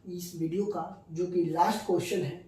इस वीडियो का, जो कि लास्ट क्वेश्चन है,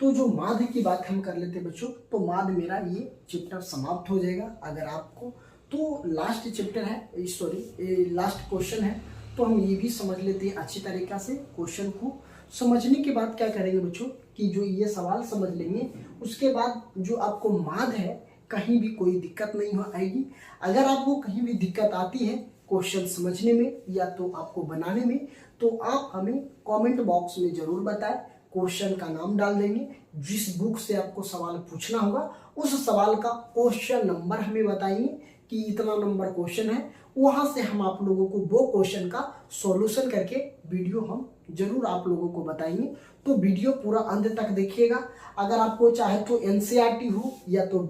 तो जो माध्य की बात हम कर लेते हैं बच्चों। तो माध्य मेरा ये चैप्टर समाप्त हो जाएगा। अगर आपको तो लास्ट चैप्टर है, सॉरी लास्ट क्वेश्चन है, तो हम ये भी समझ लेते हैं अच्छी तरीका से। क्वेश्चन को समझने के बाद क्या करेंगे बच्चों कि जो ये सवाल समझ लेंगे, उसके बाद जो आपको माध्य है कहीं भी कोई दिक्कत नहीं हो आएगी। अगर आपको कहीं भी दिक्कत आती है क्वेश्चन समझने में या तो आपको बनाने में, तो आप हमें कमेंट बॉक्स में जरूर बताएं। क्वेश्चन का नाम डाल देंगे, जिस बुक से आपको सवाल पूछना होगा उस सवाल का क्वेश्चन नंबर हमें बताइए कि इतना नंबर क्वेश्चन है, वहां से हम आप लोगों को वो क्वेश्चन का सॉल्यूशन करके वीडियो हम जरूर आप लोगों को बताएंगे। तो वीडियो पूरा अंत तक देखिएगा। अगर आपको चाहे तो एनसीईआरटी हो या तो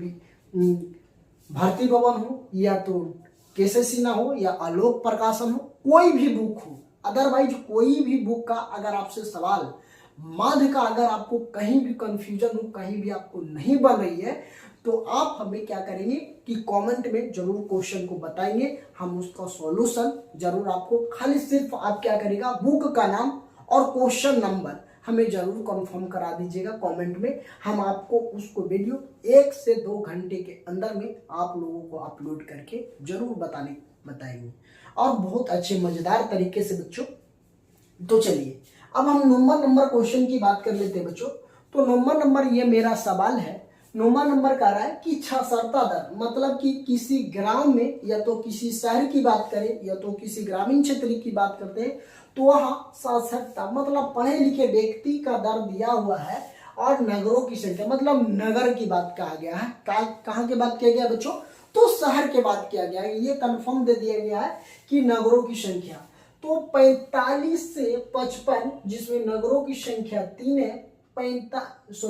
भारती भवन हो या तो केशव सिन्हा हो या आलोक प्रकाशन हो, कोई भी बुक हो, अदरवाइज कोई भी बुक का अगर आपसे सवाल माध्य का अगर आपको कहीं भी कंफ्यूजन हो, कहीं भी आपको नहीं बन रही है, तो आप हमें क्या करेंगे कि कमेंट में जरूर क्वेश्चन को बताएंगे, हम उसका सॉल्यूशन जरूर आपको, खाली सिर्फ आप क्या करेगा, बुक का नाम और क्वेश्चन नंबर हमें जरूर कंफर्म करा दीजिएगा कमेंट में। हम आपको उसको वीडियो 1 से 2 घंटे के अंदर में आप लोगों को अपलोड करके जरूर बताएंगे और बहुत अच्छे मजेदार तरीके से बच्चों। तो चलिए अब हम नंबर क्वेश्चन की बात कर लेते हैं बच्चों। तो नंबर ये मेरा सवाल है, नंबर कह रहा है कि साक्षरता दर, मतलब कि किसी ग्राम में या तो किसी शहर की बात करें या तो किसी ग्रामीण क्षेत्र की बात करते हैं, तो वहाँ साक्षरता मतलब पढ़े लिखे व्यक्ति का दर दिया हुआ है और नगरों की संख्या, मतलब नगर की बात कहा गया है। कहाँ की बात किया गया बच्चों, तो शहर की बात किया गया है। ये कंफर्म दे दिया गया है कि नगरों की संख्या तो 45 से 55, जिसमें नगरों की संख्या 3 है, 55 से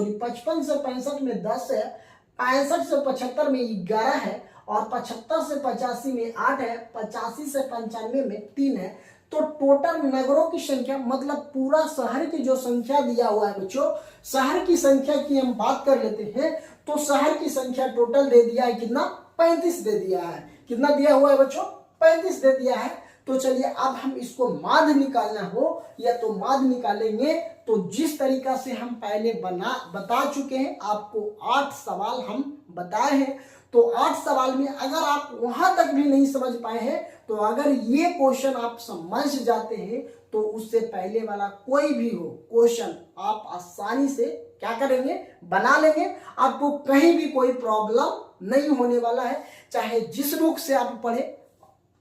65 में 10 है, 65 से 75 में 11 है और 75 से 85 में 8 है, 85 से 95 में 3 है। तो टोटल नगरों की संख्या मतलब पूरा शहर की जो संख्या दिया हुआ है बच्चों, शहर की संख्या की हम बात कर लेते हैं। तो शहर की संख्या टोटल दे दिया है कितना, 35 दे दिया है। कितना दिया हुआ है बच्चों, 35 दे दिया है। तो चलिए अब हम इसको माध्य निकालना हो या तो माध्य निकालेंगे। तो जिस तरीका से हम पहले बता चुके हैं, आपको 8 सवाल हम बताए हैं। तो 8 सवाल में अगर आप वहां तक भी नहीं समझ पाए हैं, तो अगर ये क्वेश्चन आप समझ जाते हैं तो उससे पहले वाला कोई भी हो क्वेश्चन आप आसानी से क्या करेंगे, बना लेंगे। आपको कहीं भी कोई प्रॉब्लम नहीं होने वाला है। चाहे जिस बुक से आप पढ़े,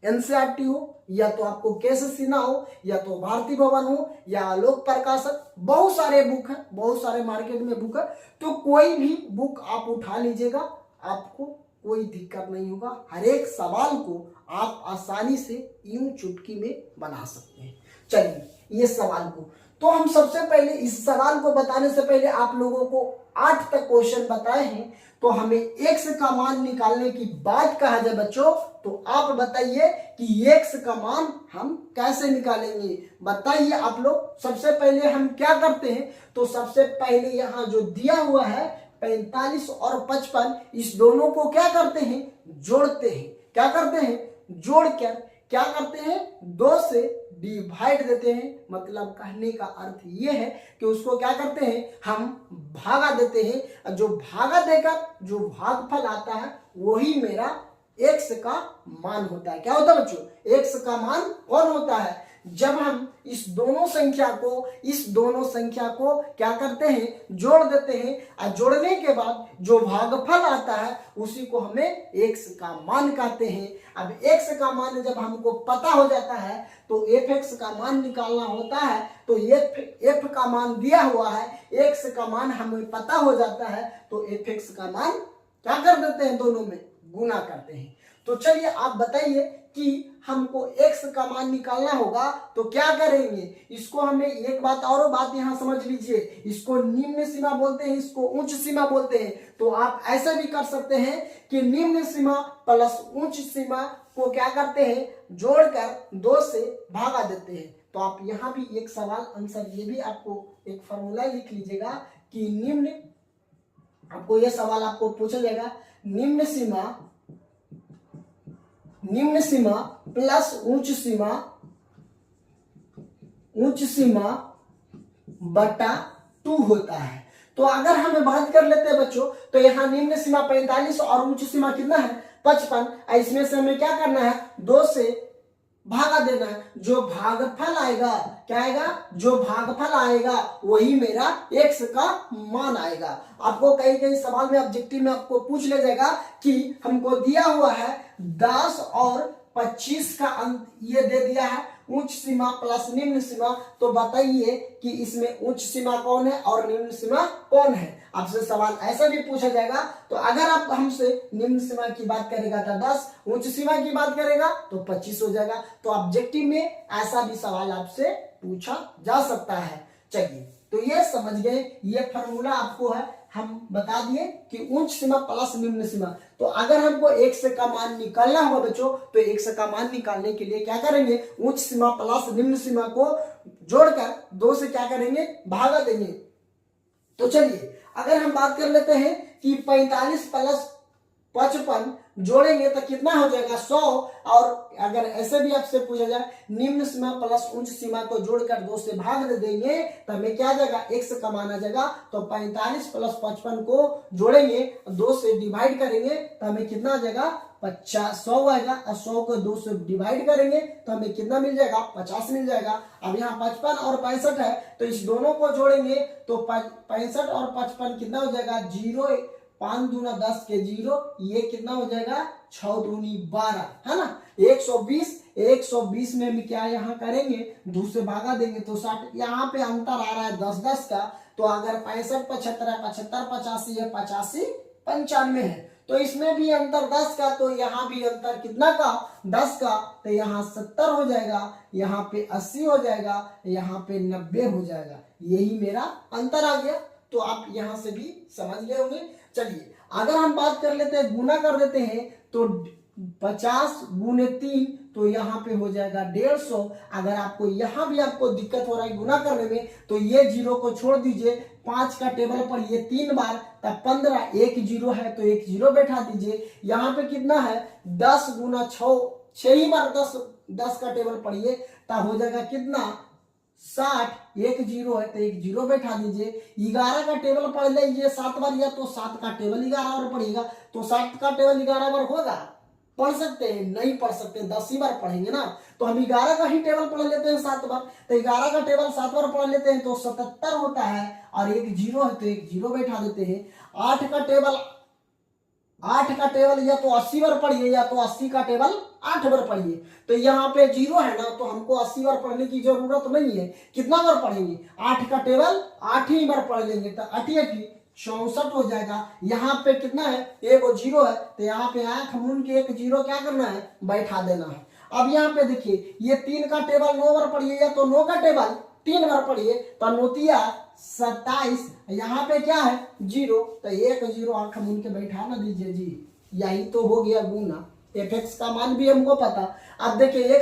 एनसीईआरटी हो या तो आपको केशव सिन्हा हो या तो भारती भवन हो या आलोक प्रकाशन, बहुत सारे बुक है, बहुत सारे मार्केट में बुक है। तो कोई भी बुक आप उठा लीजिएगा, आपको कोई दिक्कत नहीं होगा। हर एक सवाल को आप आसानी से यूं चुटकी में बना सकते हैं। चलिए ये सवाल को, तो हम सबसे पहले इस सवाल को बताने से पहले आप लोगों को 8 तक क्वेश्चन बताए हैं। तो हमें x का मान निकालने की बात कहा जाए बच्चों, तो आप बताइए कि x का मान हम कैसे निकालेंगे, बताइए आप लोग। सबसे पहले हम क्या करते हैं, तो सबसे पहले यहाँ जो दिया हुआ है 45 और 55, इस दोनों को क्या करते हैं, जोड़ते हैं। क्या करते हैं, जोड़कर क्या करते हैं, 2 से डिवाइड देते हैं। मतलब कहने का अर्थ ये है कि उसको क्या करते हैं, हम भागा देते हैं। जो भागा देकर जो भागफल आता है वही मेरा x का मान होता है। क्या होता है बच्चों, x का मान कौन होता है, जब हम इस दोनों संख्या को क्या करते हैं, जोड़ देते हैं। और जोड़ने के बाद जो भागफल आता है उसी को हमें x का मान कहते हैं। अब x का मान जब हमको पता हो जाता है तो fx का मान निकालना होता है। तो f का मान दिया हुआ है, x का मान हमें पता हो जाता है, तो fx का मान क्या कर देते हैं, दोनों में गुना करते हैं। तो चलिए आप बताइए कि हमको x का मान निकालना होगा तो क्या करेंगे। इसको हमें एक बात और बात यहाँ समझ लीजिए, इसको निम्न सीमा बोलते हैं, इसको उच्च सीमा बोलते हैं। तो आप ऐसा भी कर सकते हैं कि निम्न सीमा प्लस उच्च सीमा को क्या करते हैं, जोड़कर 2 से भागा देते हैं। तो आप यहाँ भी एक सवाल आंसर, ये भी आपको एक फॉर्मूला लिख लीजिएगा कि निम्न, आपको यह सवाल आपको पूछा जाएगा, निम्न सीमा प्लस उच्च सीमा बटा 2 होता है। तो अगर हमें बात कर लेते हैं बच्चों, तो यहाँ निम्न सीमा 45 और उच्च सीमा कितना है, 55। इसमें से हमें क्या करना है, 2 से भागा देना है। जो भागफल आएगा, क्या आएगा, जो भागफल आएगा वही मेरा x का मान आएगा। आपको कई सवाल में ऑब्जेक्टिव में आपको पूछ ले जाएगा कि हमको दिया हुआ है 10 और 25 का अंक ये दे दिया है, उच्च सीमा प्लस निम्न सीमा, तो बताइए कि इसमें उच्च सीमा कौन है और निम्न सीमा कौन है। आपसे सवाल ऐसा भी पूछा जाएगा, तो अगर आप हमसे निम्न सीमा की बात करेगा तो 10, उच्च सीमा की बात करेगा तो 25 हो जाएगा। तो ऑब्जेक्टिव में ऐसा भी सवाल आपसे पूछा जा सकता है। चलिए, तो ये समझ गए, ये फॉर्मूला आपको है हम बता दिए कि उच्च सीमा प्लस निम्न सीमा। तो अगर हमको x का मान निकालना होगा बच्चों, तो x का मान निकालने के लिए क्या करेंगे, उच्च सीमा प्लस निम्न सीमा को जोड़कर 2 से क्या करेंगे, भागा देंगे। तो चलिए, अगर हम बात कर लेते हैं कि 45 प्लस 55 जोड़ेंगे तो कितना हो जाएगा, 100। और अगर ऐसे भी आपसे पूछा जाए निम्न सीमा प्लस उच्च सीमा को जोड़कर 2 से भाग दे देंगे तो हमें क्या आ जाएगा, x का मान आ जाएगा। तो 45 प्लस 55 को जोड़ेंगे, 2 से डिवाइड करेंगे तो हमें कितना आ जाएगा, 100 आएगा। और 100 को 2 से डिवाइड करेंगे तो हमें कितना मिल जाएगा, 50 मिल जाएगा। अब यहाँ 55 और 65 है, तो इस दोनों को जोड़ेंगे तो 65 और 55 कितना हो जाएगा, 0, 5 दूना 10 के 0, ये कितना हो जाएगा, 6 दूनी 12, है ना। 120 में हम क्या यहाँ करेंगे, 2 से भागा देंगे तो 60। यहाँ पे अंतर आ रहा है 10 का, तो अगर 65 75 है, 75 85 है, 85 95 है, तो इसमें भी अंतर 10 का, तो यहाँ भी अंतर कितना का, 10 का। तो यहाँ 70 हो जाएगा, यहाँ पे 80 हो जाएगा, यहाँ पे 90 हो जाएगा। यही मेरा अंतर आ गया। तो आप यहाँ से भी समझ गए होंगे। चलिए, अगर हम बात कर लेते हैं, गुना कर देते हैं, तो 50 गुने 3, तो यहाँ पे हो जाएगा 150। अगर आपको यहाँ भी आपको दिक्कत हो रहा है गुना करने में, तो ये 0 को छोड़ दीजिए, 5 का टेबल पर ये 3 बार, तब 15, 1 0 है तो 1 0 बैठा दीजिए। यहाँ पे कितना है, 10 गुना 6 ही बार 10 का टेबल पढ़िए, तब हो जाएगा कितना, 60, 1 0 है तो 1 0 बैठा दीजिए। 11 का टेबल पढ़ लीजिए 7 बार, या तो 7 का टेबल 11 बार पढ़ेगा, तो 7 का टेबल 11 बार होगा, पढ़ सकते हैं, नहीं पढ़ सकते 10 ही बार पढ़ेंगे ना। तो हम 11 का ही टेबल पढ़ लेते हैं 7 बार, तो 11 का टेबल 7 बार पढ़ लेते हैं तो 77 होता है। और 1 0 है तो 1 0 बैठा देते हैं। 8 का टेबल या तो 80 बार पढ़िए, या तो 80 का टेबल 8 बार पढ़िए। तो यहाँ पे 0 है ना, तो हमको 80 बार पढ़ने की जरूरत नहीं है। कितना बार पढ़ेंगे, 8 का टेबल 8 ही बार पढ़ लेंगे, तो 8 64 हो जाएगा। यहाँ पे कितना है, 1 0 है, तो यहाँ पे आंख मूंद के 1 0 क्या करना है, बैठा देना है। अब यहाँ पे देखिए, ये 3 का टेबल 9 बार पढ़िए, या तो 9 का टेबल 3 बार पढ़िए, तो 9 27। यहाँ पे क्या है, 0, तो 1 0 आंख मूंद के बैठा ना दीजिए जी। यही तो हो गया गुना। fx का मान भी हमको पता। अब देखिए,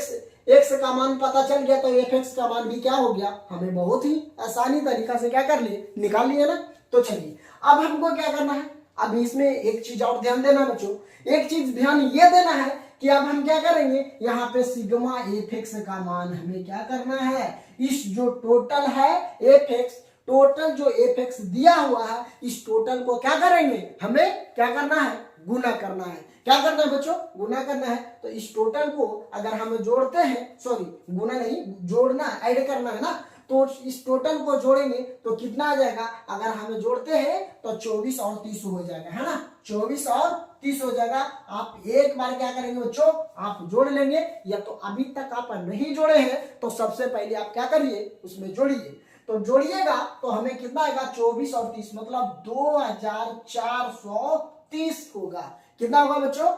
x का मान पता चल गया, तो fx का मान भी क्या हो गया, हमें बहुत ही आसानी तरीका से क्या कर लिए, निकाल लिए ना। तो चलिए, अब हमको क्या करना है, अब इसमें एक चीज और ध्यान देना बच्चों, एक चीज ध्यान ये देना है कि अब हम क्या करेंगे, यहाँ पे सिग्मा fx का मान हमें क्या करना है, इस जो टोटल है fx, टोटल जो fx दिया हुआ है, इस टोटल को क्या करेंगे, हमें क्या करना है, गुना करना है। क्या करना है बच्चों, गुना करना है। तो इस टोटल को अगर हम जोड़ते हैं, सॉरी गुना नहीं, जोड़ना, ऐड करना है ना, तो इस टोटल को जोड़ेंगे तो कितना आ जाएगा, अगर हम जोड़ते हैं तो 24 और 30 हो जाएगा, है ना। 24 और 30 हो जाएगा। आप एक बार क्या करेंगे बच्चों, आप जोड़ लेंगे, या तो अभी तक आप नहीं जोड़े हैं तो सबसे पहले आप क्या करिए, उसमें जोड़िए। तो जोड़िएगा तो हमें कितना आएगा, 24 और 30 मतलब 2430 होगा। कितना होगा बच्चों,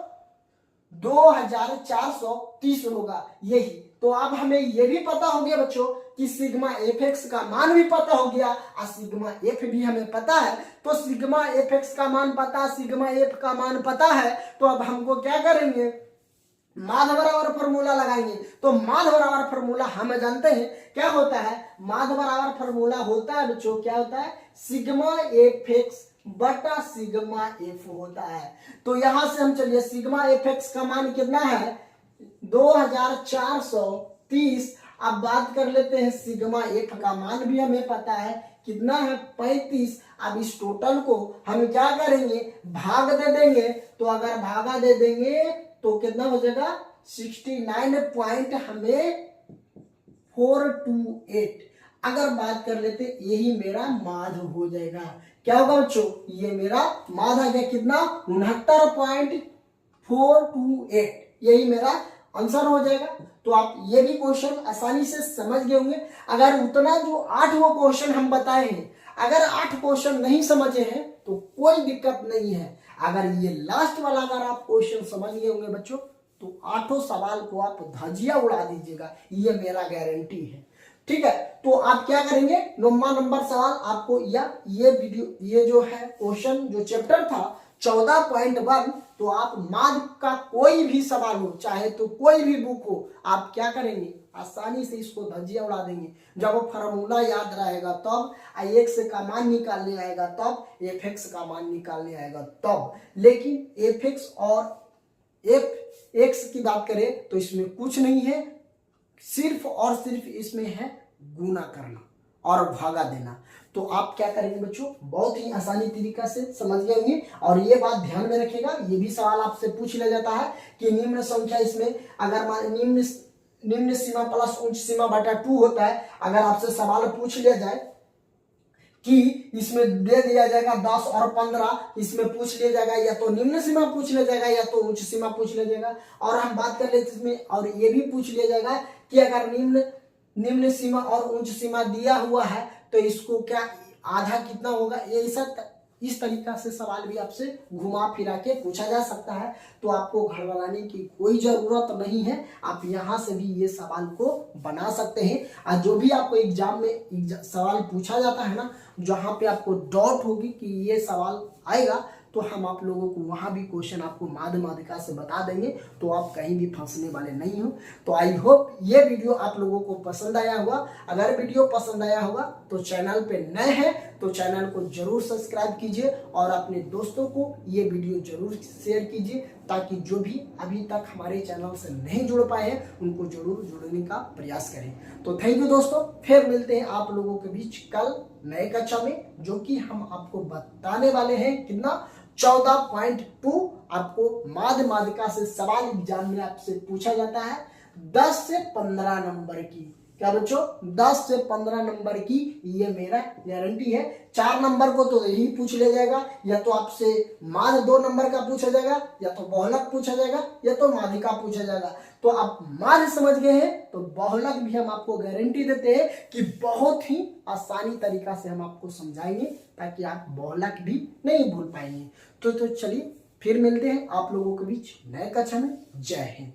2430 होगा। यही तो अब हमें ये भी पता हो गया बच्चों कि सिग्मा fx का मान भी पता हो गया और सिग्मा f भी हमें पता है। तो सिग्मा fx का मान पता, सिग्मा f का मान पता है, तो अब हमको क्या करेंगे, माध बराबर फॉर्मूला लगाएंगे। तो माध बराबर फॉर्मूला हम जानते हैं क्या होता है, माध बराबर फॉर्मूला होता है बच्चों, क्या होता है, सिग्मा fx बटा सिग्मा f होता है। तो यहां से हम चलिए, सिग्मा fx का मान कितना है, 2430। अब बात कर लेते हैं सिग्मा f का मान भी हमें पता है कितना है, 35। अब इस टोटल को हम क्या करेंगे, भाग दे देंगे। तो अगर भागा दे देंगे तो कितना हो जाएगा, 69.428। अगर बात कर लेते, यही मेरा माध हो जाएगा। क्या होगा बच्चों, ये मेरा माध आ गया, कितना, 69.428, यही मेरा आंसर हो जाएगा। तो आप ये भी क्वेश्चन आसानी से समझ गए होंगे। अगर उतना जो 8वां क्वेश्चन हम बताए हैं, अगर 8 क्वेश्चन नहीं समझे हैं तो कोई दिक्कत नहीं है। अगर ये लास्ट वाला अगर आप क्वेश्चन समझ गए होंगे बच्चों, तो 8 सवाल को आप धजिया उड़ा दीजिएगा, ये मेरा गारंटी है। ठीक है, तो आप क्या करेंगे, 9वां नंबर सवाल आपको या ये वीडियो, ये जो है क्वेश्चन जो चैप्टर था 14.1, तो आप माध्य का कोई भी सवाल हो, चाहे तो कोई भी बुक हो, आप क्या करेंगे, आसानी से इसको धजिया उड़ा देंगे। जब वो फार्मूला याद रहेगा तब, x का मान निकालने आएगा तब, fx का मान निकालने आएगा तब। लेकिन fx और fx की बात करें तो इसमें कुछ नहीं है, सिर्फ और सिर्फ इसमें है गुना करना और भागा देना। तो आप क्या करेंगे बच्चों, बहुत ही आसानी तरीका से समझ गए होंगे। और ये बात ध्यान में रखिएगा, ये भी सवाल आपसे पूछ लिया जाता है कि निम्न संख्या, इसमें अगर निम्न सीमा प्लस उच्च सीमा बटा 2 होता है, अगर आपसे सवाल पूछ लिया जाए कि इसमें दे दिया जाएगा 10 और 15, इसमें पूछ लिया जाएगा या तो निम्न सीमा पूछ लिया जाएगा या तो उच्च सीमा पूछ लिया जाएगा। और हम बात कर लेते इसमें, और ये भी पूछ लिया जाएगा कि अगर निम्न सीमा और उच्च सीमा दिया हुआ है तो इसको क्या आधा कितना होगा, ये इस तरीका से सवाल भी आपसे घुमा फिरा के पूछा जा सकता है। तो आपको घबराने की कोई जरूरत नहीं है, आप यहाँ से भी ये सवाल को बना सकते हैं। और जो भी आपको एग्जाम में सवाल पूछा जाता है ना, जहाँ पे आपको डाउट होगी कि ये सवाल आएगा, तो हम आप लोगों को वहाँ भी क्वेश्चन आपको माध्यमिका से बता देंगे, तो आप कहीं भी फंसने वाले नहीं हो। तो आई होप ये वीडियो आप लोगों को पसंद आया होगा। अगर वीडियो पसंद आया होगा तो चैनल पे नए हैं तो चैनल को जरूर सब्सक्राइब कीजिए और अपने दोस्तों को ये वीडियो जरूर शेयर कीजिए, ताकि जो भी अभी तक हमारे चैनल से नहीं जुड़ पाए हैं उनको जरूर जुड़ने का प्रयास करें। तो थैंक यू दोस्तों, फिर मिलते हैं आप लोगों के बीच कल नए कक्षा में, जो कि हम आपको बताने वाले हैं कितना 14.2 आपको माध्यमिका से सवाल एग्जाम में आपसे पूछा जाता है 10 से 15 नंबर की। क्या बच्चों, 10 से 15 नंबर की ये मेरा गारंटी है। 4 नंबर को तो यही पूछ लिया जाएगा, या तो आपसे माध्य 2 नंबर का पूछा जाएगा, या तो बहुलक पूछा जाएगा, या तो माध्यिका पूछा जाएगा। तो आप माध्य समझ गए हैं तो बहुलक भी हम आपको गारंटी देते हैं कि बहुत ही आसानी तरीका से हम आपको समझाएंगे, ताकि आप बहुलक भी नहीं भूल पाएंगे। तो चलिए फिर मिलते हैं आप लोगों के बीच नए कक्षा में। जय हिंद।